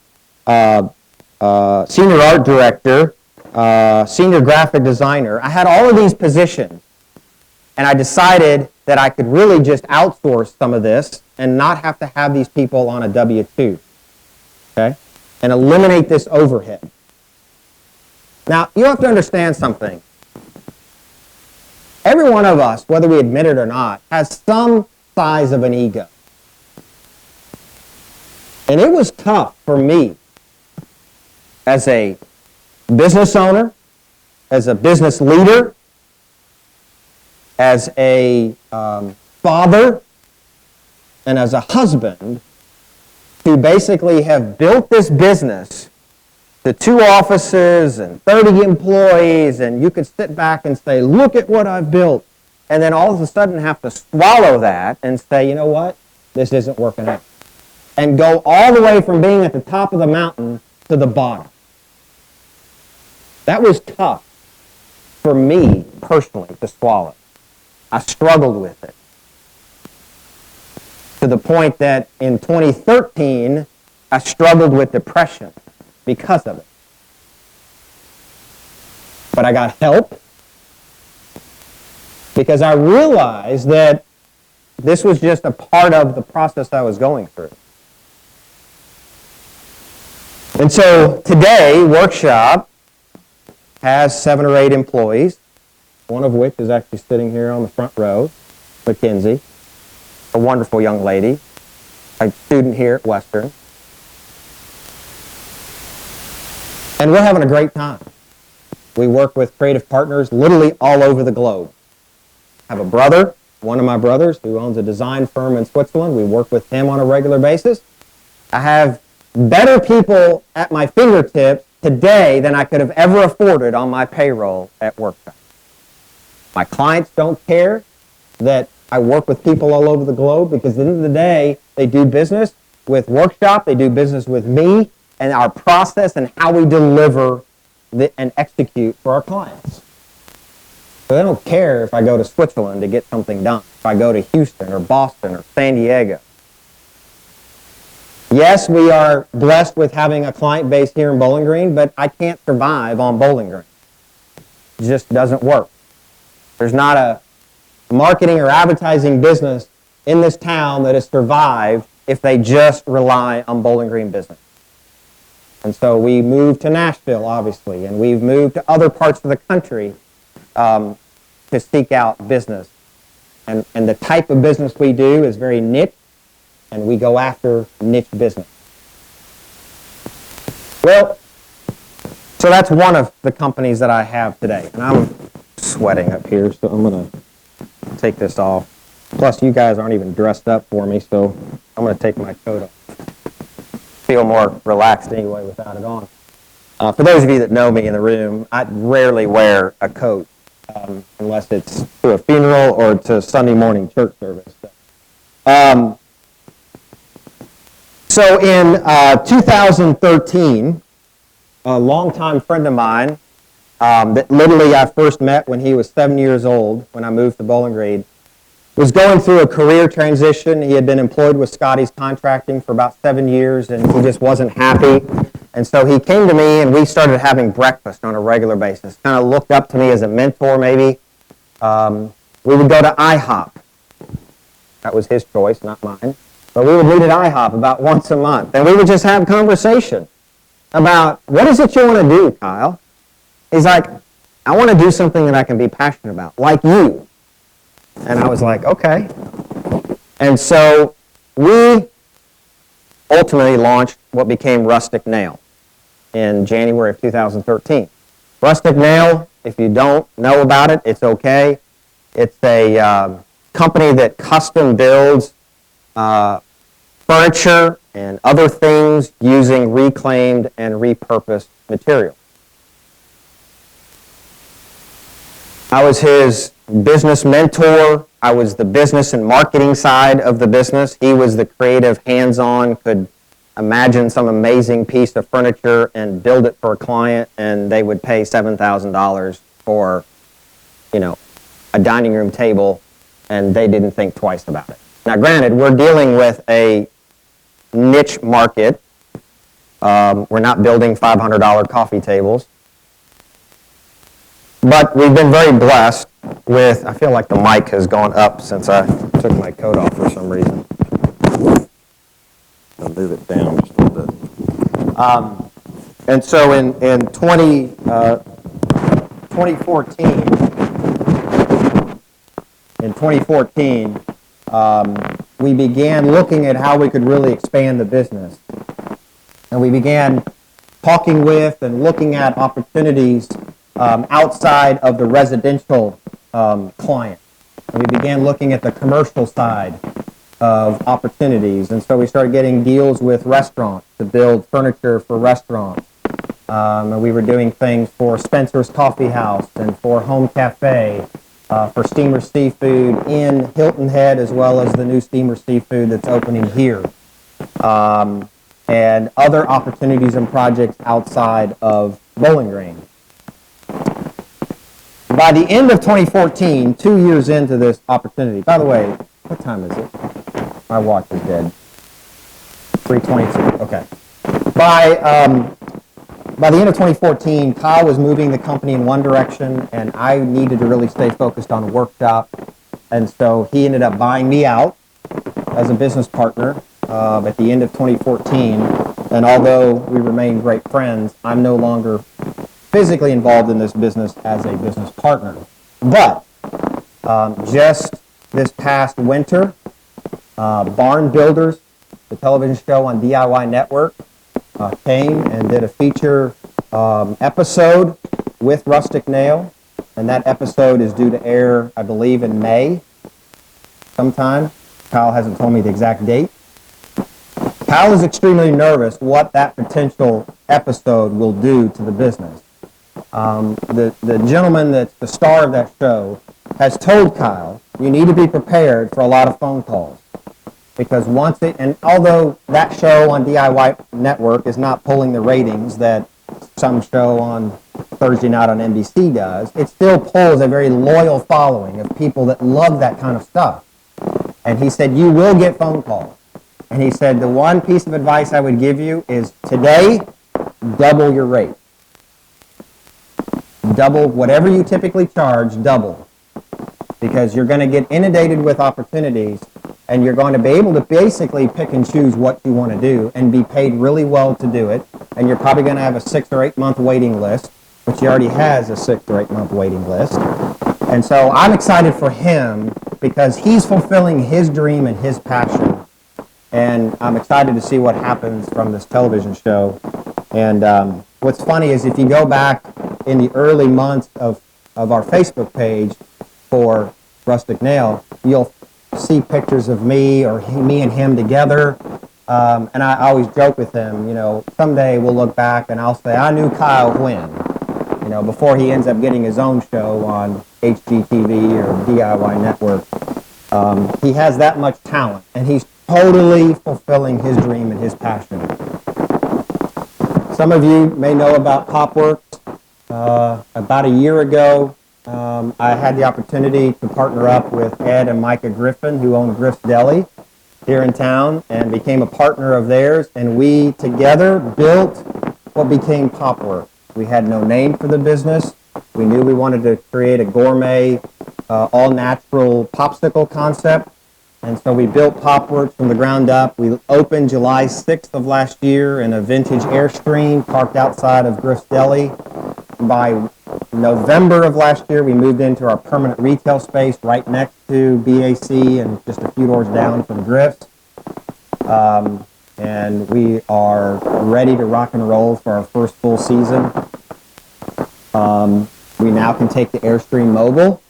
senior art director, senior graphic designer. I had all of these positions, and I decided that I could really just outsource some of this and not have to have these people on a W-2, okay, and eliminate this overhead. Now, you have to understand something. Every one of us, whether we admit it or not, has some size of an ego. And it was tough for me as a business owner, as a business leader, as a father, and as a husband to basically have built this business to 2 offices and 30 employees, and you could sit back and say, look at what I've built, and then all of a sudden have to swallow that and say, you know what, this isn't working out, and go all the way from being at the top of the mountain to the bottom. That was tough for me personally to swallow. I struggled with it to the point that in 2013, I struggled with depression because of it. But I got help because I realized that this was just a part of the process I was going through. And so today, Workshop has 7 or 8 employees, one of which is actually sitting here on the front row, Mackenzie, a wonderful young lady, a student here at Western. And we're having a great time. We work with creative partners literally all over the globe. I have a brother, one of my brothers, who owns a design firm in Switzerland. We work with him on a regular basis. I have better people at my fingertips today than I could have ever afforded on my payroll at Workshop. My clients don't care that I work with people all over the globe, because at the end of the day, they do business with Workshop, they do business with me, and our process and how we deliver and execute for our clients. So they don't care if I go to Switzerland to get something done, if I go to Houston or Boston or San Diego. Yes, we are blessed with having a client base here in Bowling Green, but I can't survive on Bowling Green. It just doesn't work. There's not a marketing or advertising business in this town that has survived if they just rely on Bowling Green business. And so we moved to Nashville, obviously, and we've moved to other parts of the country to seek out business. And the type of business we do is very niche, and we go after niche business. Well, so that's one of the companies that I have today. And I'm sweating up here, so I'm going to take this off. Plus, you guys aren't even dressed up for me, so I'm going to take my coat off. Feel more relaxed anyway without it on. For those of you that know me in the room, I rarely wear a coat unless it's to a funeral or to Sunday morning church service. So in 2013, a longtime friend of mine that literally I first met when he was 7 years old when I moved to Bowling Green, was going through a career transition. He had been employed with Scotty's Contracting for about 7 years, and he just wasn't happy. And so he came to me, and we started having breakfast on a regular basis. Kind of looked up to me as a mentor, maybe. We would go to IHOP. That was his choice, not mine. But we would meet at IHOP about once a month, and we would just have conversation about, what is it you want to do, Kyle? He's like, I want to do something that I can be passionate about, like you. And I was like, okay. And so we ultimately launched what became Rustic Nail in January of 2013. Rustic Nail, if you don't know about it, it's okay. It's a company that custom builds furniture and other things using reclaimed and repurposed material. I was his business mentor. I was the business and marketing side of the business. He was the creative, hands-on, could imagine some amazing piece of furniture and build it for a client, and they would pay $7,000 for, a dining room table, and they didn't think twice about it. Now, granted, we're dealing with a niche market. We're not building $500 coffee tables. But we've been very blessed with, I feel like the mic has gone up since I took my coat off for some reason. I'll move it down just a little bit. And so in 2014, we began looking at how we could really expand the business. And we began talking with and looking at opportunities outside of the residential client. And we began looking at the commercial side of opportunities. And so we started getting deals with restaurants to build furniture for restaurants. And we were doing things for Spencer's Coffee House and for Home Cafe, for Steamer Seafood in Hilton Head, as well as the new Steamer Seafood that's opening here. And other opportunities and projects outside of Bowling Green. By the end of 2014, 2 years into this opportunity, by the way, what time is it? My watch is dead. 3:22, okay. By the end of 2014, Kyle was moving the company in one direction, and I needed to really stay focused on Workshop. And so he ended up buying me out as a business partner at the end of 2014. And although we remain great friends, I'm no longer physically involved in this business as a business partner. But just this past winter, Barn Builders, the television show on DIY Network, came and did a feature episode with Rustic Nail, and that episode is due to air, I believe, in May sometime. Kyle hasn't told me the exact date. Kyle is extremely nervous what that potential episode will do to the business. The gentleman that's the star of that show has told Kyle, you need to be prepared for a lot of phone calls. Because and although that show on DIY Network is not pulling the ratings that some show on Thursday night on NBC does, it still pulls a very loyal following of people that love that kind of stuff. And he said, you will get phone calls. And he said, the one piece of advice I would give you is today, double your rate. Double whatever you typically charge, double. Because you're going to get inundated with opportunities, and you're going to be able to basically pick and choose what you want to do and be paid really well to do it. And you're probably going to have a 6 or 8 month waiting list, which he already has a 6 or 8 month waiting list. And so I'm excited for him because he's fulfilling his dream and his passion. And I'm excited to see what happens from this television show. And what's funny is if you go back in the early months of our Facebook page for Rustic Nail, you'll see pictures of me or me and him together. And I always joke with him, someday we'll look back and I'll say, I knew Kyle when, before he ends up getting his own show on HGTV or DIY Network. He has that much talent, and he's totally fulfilling his dream and his passion. Some of you may know about Popworks. About a year ago, I had the opportunity to partner up with Ed and Micah Griffin, who own Griff's Deli here in town, and became a partner of theirs, and we together built what became Popworks. We had no name for the business. We knew we wanted to create a gourmet, all-natural popsicle concept, and so we built Popworks from the ground up. We opened July 6th of last year in a vintage Airstream parked outside of Griff's Deli. By November of last year, we moved into our permanent retail space right next to BAC and just a few doors down from Griff's. And we are ready to rock and roll for our first full season. We now can take the Airstream mobile.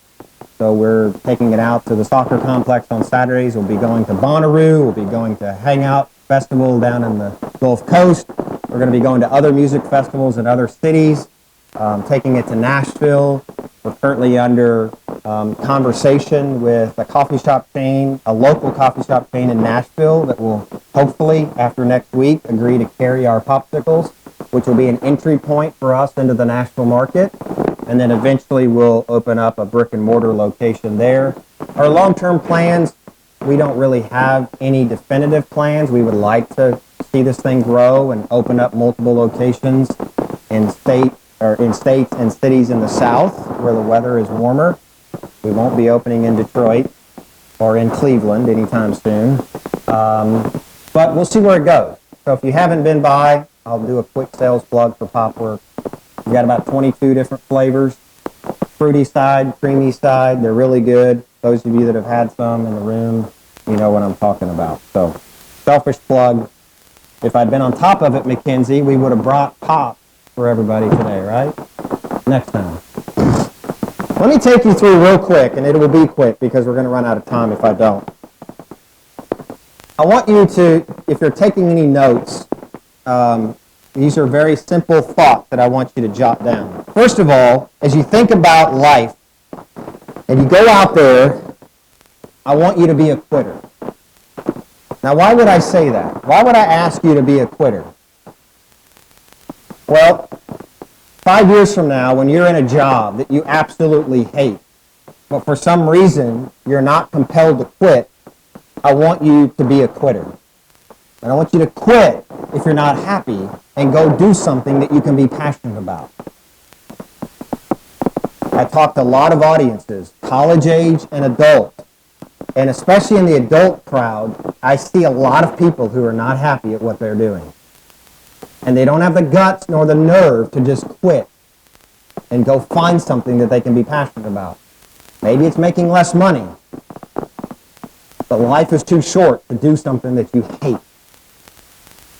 So we're taking it out to the soccer complex on Saturdays. We'll be going to Bonnaroo. We'll be going to Hangout Festival down in the Gulf Coast. We're going to be going to other music festivals in other cities, taking it to Nashville. We're currently under conversation with a coffee shop chain, a local coffee shop chain in Nashville that will hopefully, after next week, agree to carry our popsicles, which will be an entry point for us into the Nashville market. And then eventually we'll open up a brick and mortar location there. Our long-term plans, we don't really have any definitive plans. We would like to see this thing grow and open up multiple locations in states and cities in the South where the weather is warmer. We won't be opening in Detroit or in Cleveland anytime soon. But we'll see where it goes. So if you haven't been by, I'll do a quick sales plug for Popworks. We've got about 22 different flavors. Fruity side, creamy side, they're really good. Those of you that have had some in the room, you know what I'm talking about. So, selfish plug. If I'd been on top of it, Mackenzie, we would have brought pop for everybody today, right? Next time. Let me take you through real quick, and it will be quick because we're going to run out of time if I don't. I want you to, if you're taking any notes, these are very simple thoughts that I want you to jot down. First of all, as you think about life and you go out there, I want you to be a quitter. Now, why would I say that? Why would I ask you to be a quitter? Well, 5 years from now, when you're in a job that you absolutely hate, but for some reason you're not compelled to quit, I want you to be a quitter. And I want you to quit if you're not happy and go do something that you can be passionate about. I talk to a lot of audiences, college age and adult. And especially in the adult crowd, I see a lot of people who are not happy at what they're doing. And they don't have the guts nor the nerve to just quit. and go find something that they can be passionate about. Maybe it's making less money, but life is too short to do something that you hate.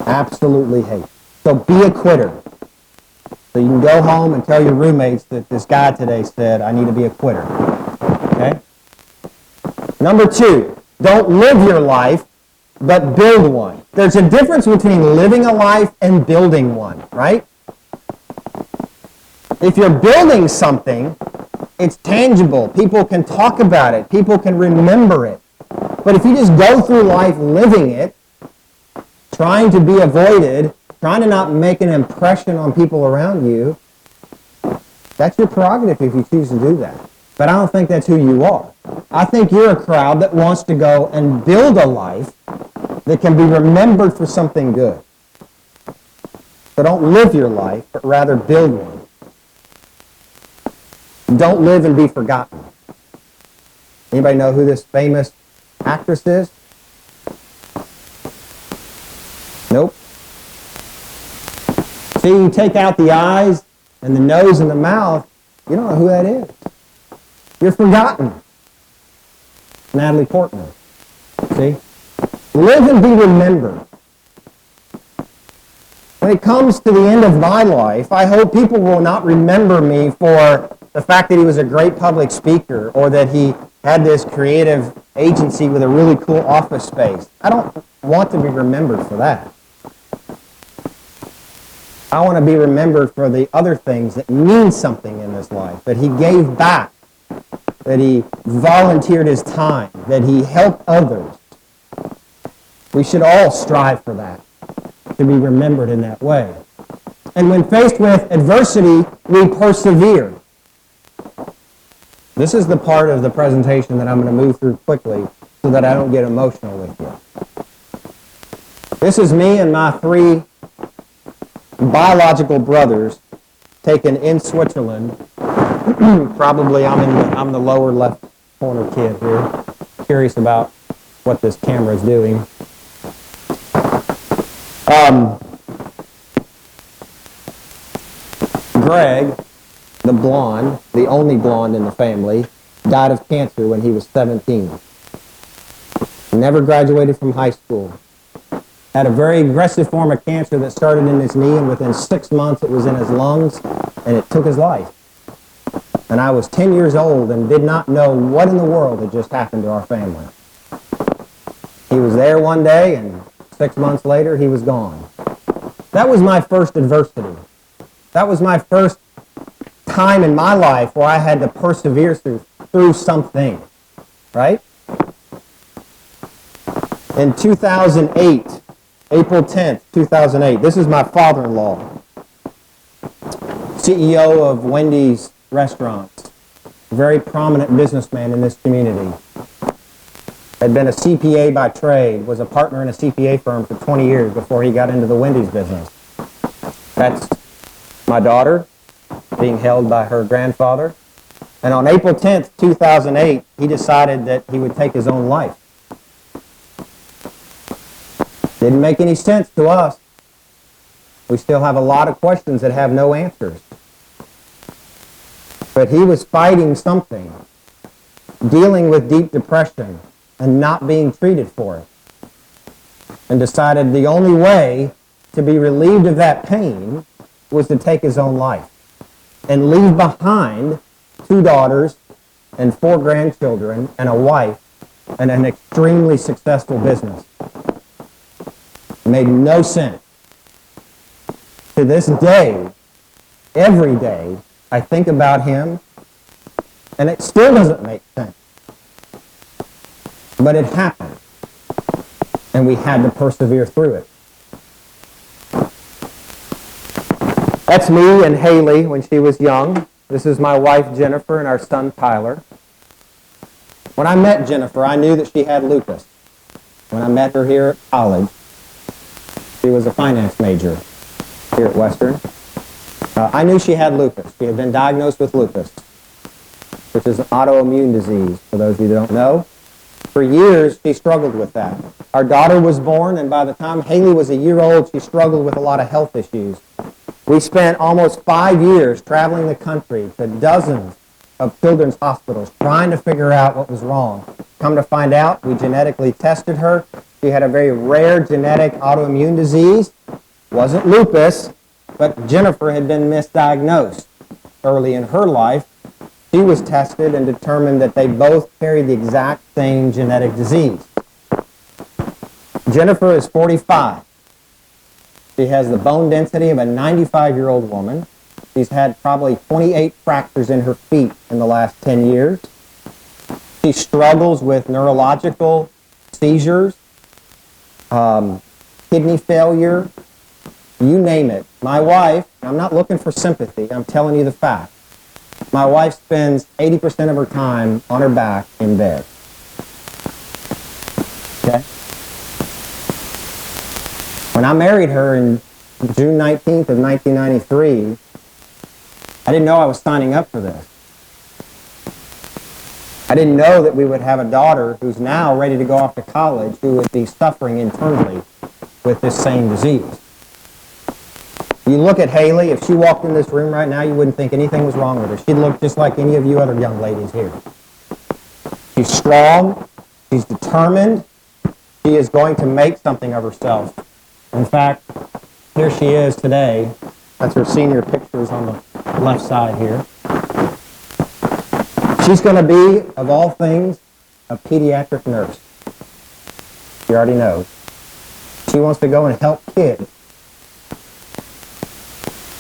Absolutely hate. So be a quitter. So you can go home and tell your roommates that this guy today said, I need to be a quitter. Okay? Number 2, don't live your life, but build one. There's a difference between living a life and building one, right? If you're building something, it's tangible. People can talk about it. People can remember it. But if you just go through life living it, trying to be avoided, trying to not make an impression on people around you, that's your prerogative if you choose to do that. But I don't think that's who you are. I think you're a crowd that wants to go and build a life that can be remembered for something good. So don't live your life, but rather build one. Don't live and be forgotten. Anybody know who this famous actress is? Nope. See, you take out the eyes and the nose and the mouth, you don't know who that is. You're forgotten. Natalie Portman. See? Live and be remembered. When it comes to the end of my life, I hope people will not remember me for the fact that he was a great public speaker or that he had this creative agency with a really cool office space. I don't want to be remembered for that. I want to be remembered for the other things that mean something in this life, that he gave back, that he volunteered his time, that he helped others. We should all strive for that, to be remembered in that way. And when faced with adversity, we persevere. This is the part of the presentation that I'm going to move through quickly so that I don't get emotional with you. This is me and my 3 biological brothers taken in Switzerland. Probably I'm the lower left corner kid here. Curious about what this camera is doing. Greg, the blonde, the only blonde in the family, died of cancer when he was 17. Never graduated from high school. Had a very aggressive form of cancer that started in his knee, and within 6 months it was in his lungs, and it took his life. And I was 10 years old and did not know what in the world had just happened to our family. He was there one day, and 6 months later, he was gone. That was my first adversity. That was my first time in my life where I had to persevere through something, right? In 2008, April 10th, 2008, this is my father-in-law, CEO of Wendy's Restaurants, a very prominent businessman in this community. Had been a CPA by trade, was a partner in a CPA firm for 20 years before he got into the Wendy's business. That's my daughter, being held by her grandfather. And on April 10th, 2008, he decided that he would take his own life. Didn't make any sense to us. We still have a lot of questions that have no answers. But he was fighting something, dealing with deep depression, and not being treated for it. And decided the only way to be relieved of that pain was to take his own life and leave behind 2 daughters and 4 grandchildren and a wife and an extremely successful business. It made no sense. To this day, every day, I think about him, and it still doesn't make sense. But it happened, and we had to persevere through it. That's me and Haley when she was young. This is my wife, Jennifer, and our son, Tyler. When I met Jennifer, I knew that she had lupus. When I met her here at college, she was a finance major here at Western. I knew she had lupus. She had been diagnosed with lupus, which is an autoimmune disease, for those of you who don't know. For years, she struggled with that. Our daughter was born, and by the time Haley was a year old, she struggled with a lot of health issues. We spent almost 5 years traveling the country to dozens of children's hospitals trying to figure out what was wrong. Come to find out, we genetically tested her. She had a very rare genetic autoimmune disease. Wasn't lupus, but Jennifer had been misdiagnosed early in her life. She was tested and determined that they both carried the exact same genetic disease. Jennifer is 45. She has the bone density of a 95-year-old woman. She's had probably 28 fractures in her feet in the last 10 years. She struggles with neurological seizures, kidney failure, you name it. My wife, I'm not looking for sympathy, I'm telling you the fact. My wife spends 80% of her time on her back in bed. Okay? When I married her in June 19th of 1993, I didn't know I was signing up for this. I didn't know that we would have a daughter who's now ready to go off to college who would be suffering internally with this same disease. You look at Haley, if she walked in this room right now, you wouldn't think anything was wrong with her. She'd look just like any of you other young ladies here. She's strong, she's determined, she is going to make something of herself. In fact, here she is today. That's her senior pictures on the left side here. She's going to be, of all things, a pediatric nurse. She already knows. She wants to go and help kids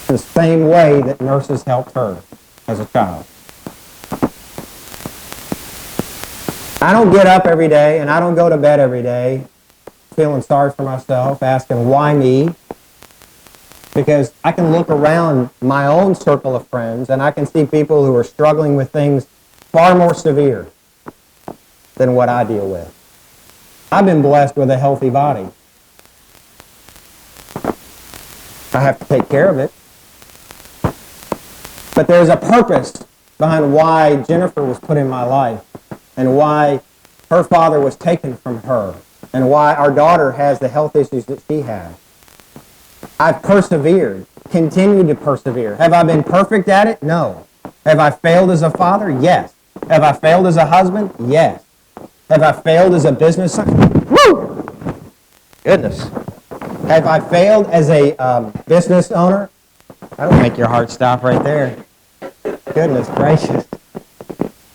the same way that nurses helped her as a child. I don't get up every day and I don't go to bed every day feeling sorry for myself, asking why me, because I can look around my own circle of friends and I can see people who are struggling with things far more severe than what I deal with. I've been blessed with a healthy body. I have to take care of it. But there's a purpose behind why Jennifer was put in my life and why her father was taken from her and why our daughter has the health issues that she has. I've persevered, continued to persevere. Have I been perfect at it? No. Have I failed as a father? Yes. Have I failed as a husband? Yes. Have I failed as a business owner? Woo! Goodness. Have I failed as a business owner? That'll make your heart stop right there. Goodness gracious.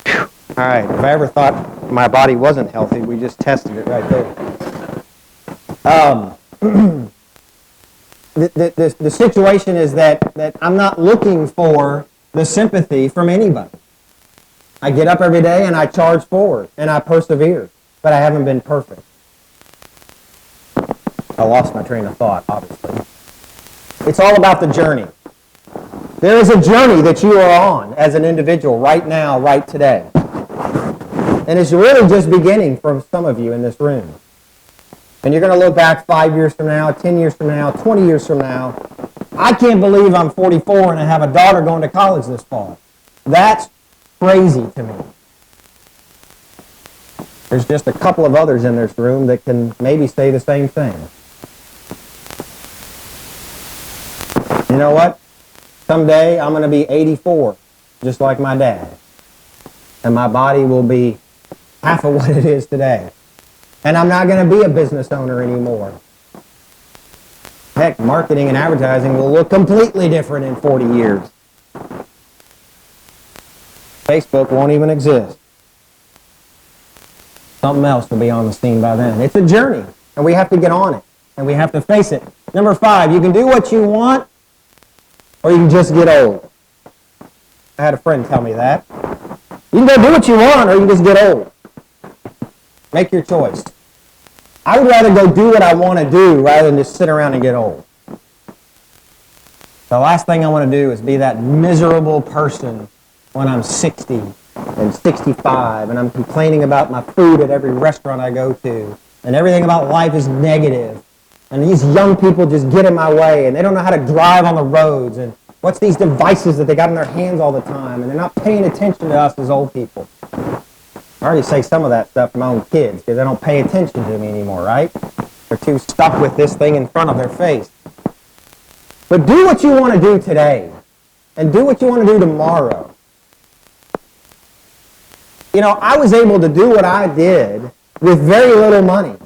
Whew. All right, if I ever thought my body wasn't healthy, we just tested it right there. The situation is that I'm not looking for the sympathy from anybody. I get up every day and I charge forward and I persevere, but I haven't been perfect. I lost my train of thought, obviously. It's all about the journey. There is a journey that you are on as an individual right now, right today. And it's really just beginning for some of you in this room. And you're going to look back 5 years from now, 10 years from now, 20 years from now. I can't believe I'm 44 and I have a daughter going to college this fall. That's crazy to me. There's just a couple of others in this room that can maybe say the same thing. You know what? Someday I'm going to be 84, just like my dad. And my body will be half of what it is today. And I'm not going to be a business owner anymore. Heck, marketing and advertising will look completely different in 40 years. Facebook won't even exist. Something else will be on the scene by then. It's a journey, and we have to get on it, and we have to face it. Number 5, you can do what you want, or you can just get old. I had a friend tell me that. You can go do what you want, or you can just get old. Make your choice. I would rather go do what I want to do rather than just sit around and get old. The last thing I want to do is be that miserable person when I'm 60 and 65 and I'm complaining about my food at every restaurant I go to and everything about life is negative. And these young people just get in my way and they don't know how to drive on the roads and what's these devices that they got in their hands all the time and they're not paying attention to us as old people. I already say some of that stuff to my own kids because they don't pay attention to me anymore, right? They're too stuck with this thing in front of their face. But do what you want to do today, and do what you want to do tomorrow. You know, I was able to do what I did with very little money.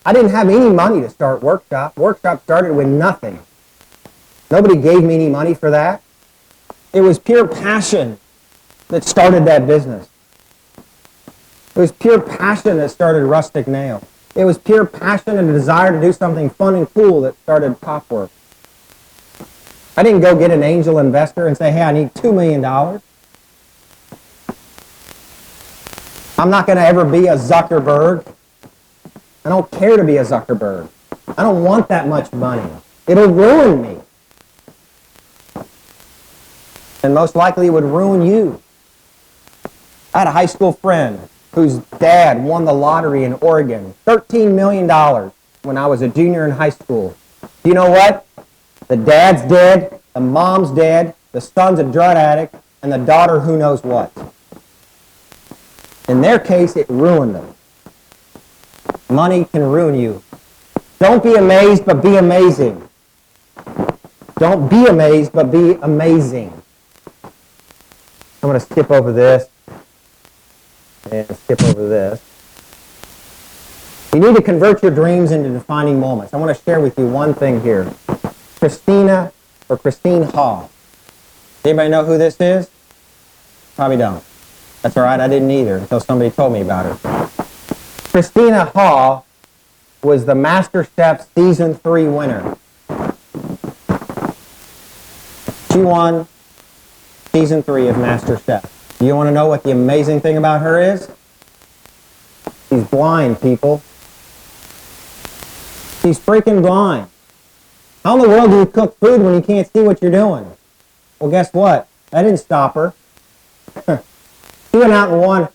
I didn't have any money to start Workshop. Workshop started with nothing. Nobody gave me any money for that. It was pure passion that started that business. It was pure passion that started Rustic Nail. It was pure passion and a desire to do something fun and cool that started Popwork. I didn't go get an angel investor and say, hey, I need $2 million. I'm not going to ever be a Zuckerberg. I don't care to be a Zuckerberg. I don't want that much money. It'll ruin me. And most likely it would ruin you. I had a high school friend whose dad won the lottery in Oregon, $13 million when I was a junior in high school. Do you know what? The dad's dead, the mom's dead, the son's a drug addict, and the daughter who knows what. In their case, it ruined them. Money can ruin you. Don't be amazed, but be amazing. Don't be amazed, but be amazing. I'm going to skip over this and skip over this. You need to convert your dreams into defining moments. I want to share with you one thing here. Christine Hall. Anybody know who this is? Probably don't. That's all right, I didn't either until somebody told me about her. Christina Hall was the MasterChef Season 3 winner. She won Season 3 of MasterChef. Do you want to know what the amazing thing about her is? She's blind, people. She's freaking blind. How in the world do you cook food when you can't see what you're doing? Well, guess what? That didn't stop her. She went out and won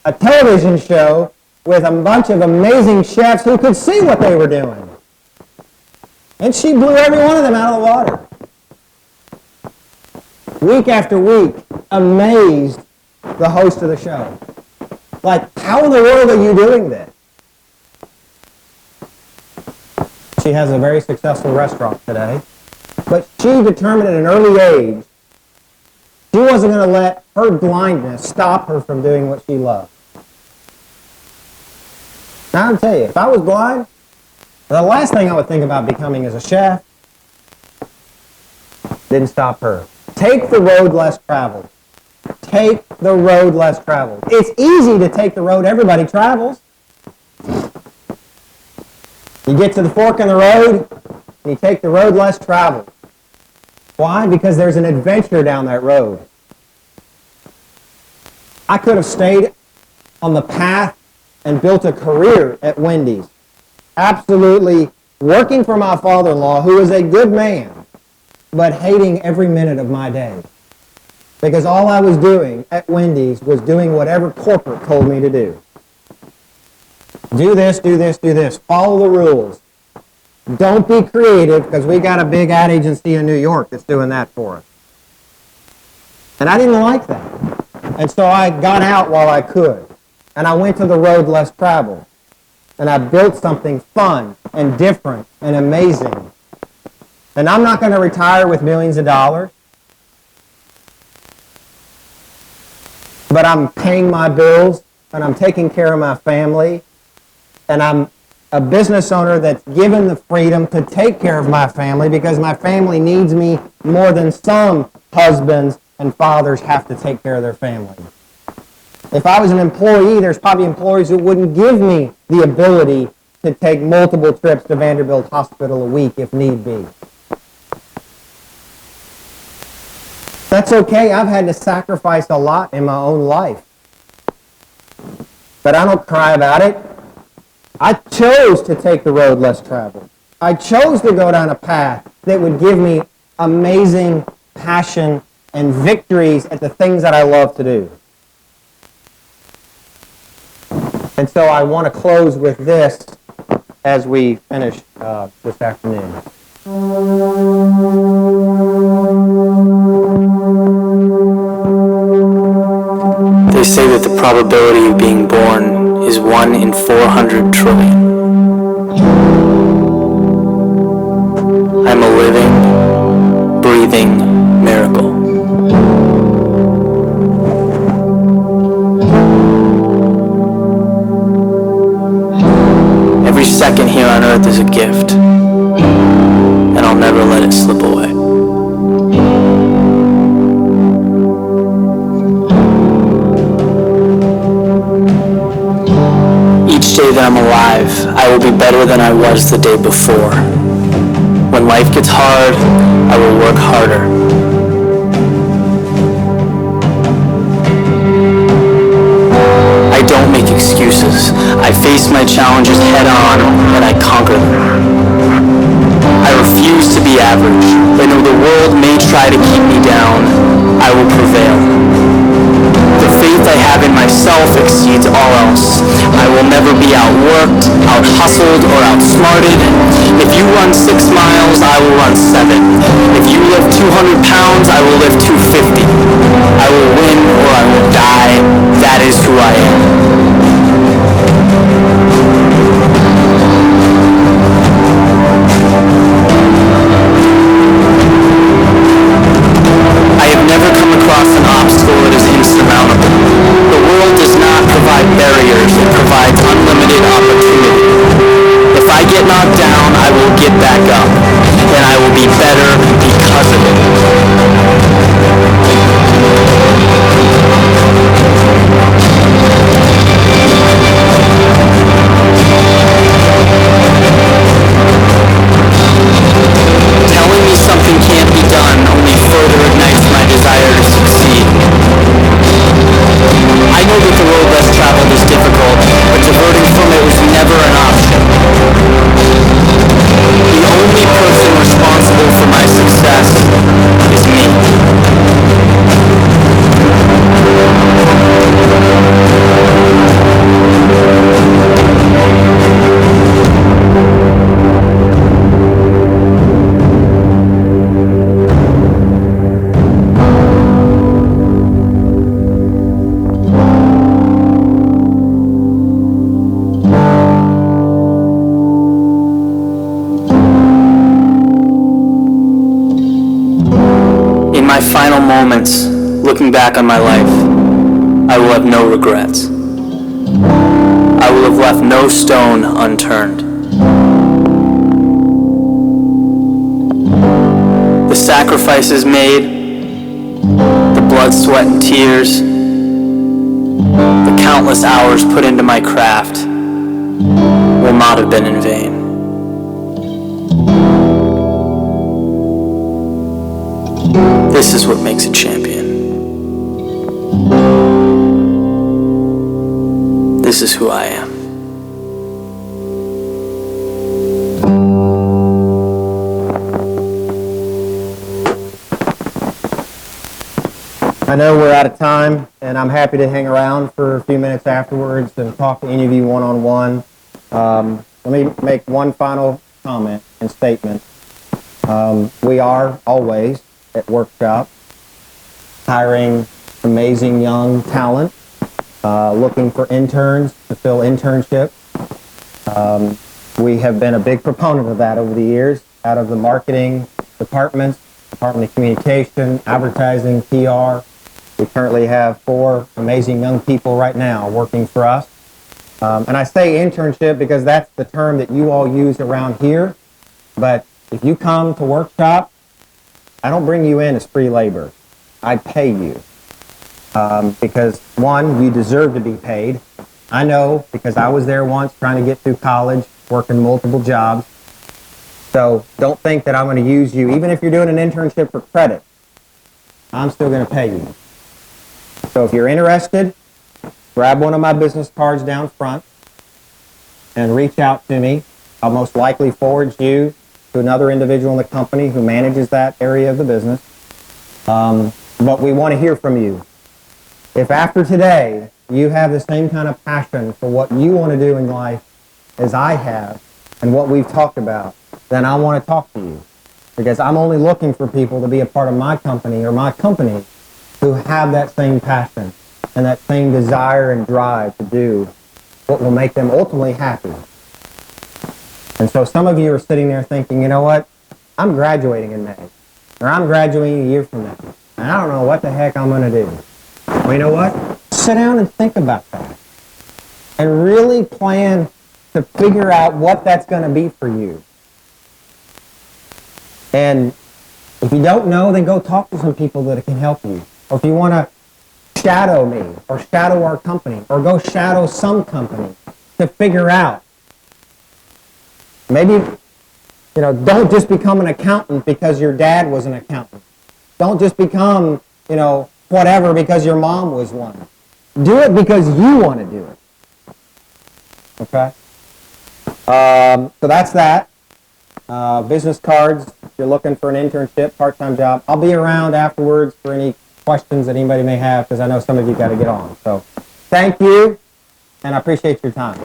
a television show with a bunch of amazing chefs who could see what they were doing. And she blew every one of them out of the water. Week after week, amazed the host of the show. Like, how in the world are you doing this? She has a very successful restaurant today. But she determined at an early age she wasn't going to let her blindness stop her from doing what she loved. Now, I'll tell you, if I was blind, the last thing I would think about becoming is a chef. Didn't stop her. Take the road less traveled. Take the road less traveled. It's easy to take the road everybody travels. You get to the fork in the road, and you take the road less traveled. Why? Because there's an adventure down that road. I could have stayed on the path and built a career at Wendy's. Absolutely working for my father-in-law, who is a good man, but hating every minute of my day. Because all I was doing at Wendy's was doing whatever corporate told me to do. Do this, do this, do this. Follow the rules. Don't be creative, because we got a big ad agency in New York that's doing that for us. And I didn't like that. And so I got out while I could. And I went to the road less traveled. And I built something fun and different and amazing. And I'm not going to retire with millions of dollars. But I'm paying my bills, and I'm taking care of my family. And I'm a business owner that's given the freedom to take care of my family, because my family needs me more than some husbands and fathers have to take care of their family. If I was an employee, there's probably employees who wouldn't give me the ability to take multiple trips to Vanderbilt Hospital a week if need be. That's okay. I've had to sacrifice a lot in my own life. But I don't cry about it. I chose to take the road less traveled. I chose to go down a path that would give me amazing passion and victories at the things that I love to do. And so I want to close with this as we finish this afternoon. They say that the probability of being born is 1 in 400 trillion. I'm a living, living miracle. Every second here on earth is a gift, and I'll never let it slip away. Each day that I'm alive, I will be better than I was the day before. When life gets hard, I will work harder. I don't make excuses. I face my challenges head on and I conquer them. I refuse to be average. I know the world may try to keep me down. I will prevail. The faith I have in myself exceeds all else. I will never be outworked, out-hustled, or outsmarted. If you run 6 miles, I will run 7. If you lift 200 pounds, I will lift 250. I will win or I will die. That is who I am. I have never come across an obstacle that is insurmountable. The world does not provide barriers, it provides unlimited opportunity. If I get knocked down, I will get back up, and I will be better because of it. Telling me something can't be done only further ignites my desire to succeed. I know that the road less traveled is difficult, but diverting from it was never an option. The only person responsible for my success is me. In my final moments, looking back on my life, I will have no regrets. I will have left no stone unturned. The sacrifices made, the blood, sweat, and tears, the countless hours put into my craft will not have been in vain. This is what makes a champion. This is who I am. I know we're out of time, and I'm happy to hang around for a few minutes afterwards and talk to any of you one-on-one. Let me make one final comment and statement. We are always at Workshop hiring amazing young talent, looking for interns to fill internships. We have been a big proponent of that over the years, out of the marketing departments, Department of Communication, advertising, PR. We currently have 4 amazing young people right now working for us. And I say internship because that's the term that you all use around here. But if you come to Workshop, I don't bring you in as free labor. I pay you. Because, one, you deserve to be paid. I know because I was there once trying to get through college, working multiple jobs. So don't think that I'm going to use you. Even if you're doing an internship for credit, I'm still going to pay you. So if you're interested, grab one of my business cards down front and reach out to me. I'll most likely forward you to another individual in the company who manages that area of the business. But we want to hear from you. If after today you have the same kind of passion for what you want to do in life as I have and what we've talked about, then I want to talk to you. Because I'm only looking for people to be a part of my company or my company who have that same passion and that same desire and drive to do what will make them ultimately happy. And so some of you are sitting there thinking, you know what? I'm graduating in May. or I'm graduating a year from now, and I don't know what the heck I'm going to do. Well, you know what? Sit down and think about that. And really plan to figure out what that's going to be for you. And if you don't know, then go talk to some people that can help you. Or if you want to shadow me, or shadow our company, or go shadow some company to figure out. Maybe, don't just become an accountant because your dad was an accountant. Don't just become, whatever because your mom was one. Do it because you want to do it. Okay? So that's that. Business cards, if you're looking for an internship, part-time job. I'll be around afterwards for any questions that anybody may have, because I know some of you got to get on. So thank you, and I appreciate your time.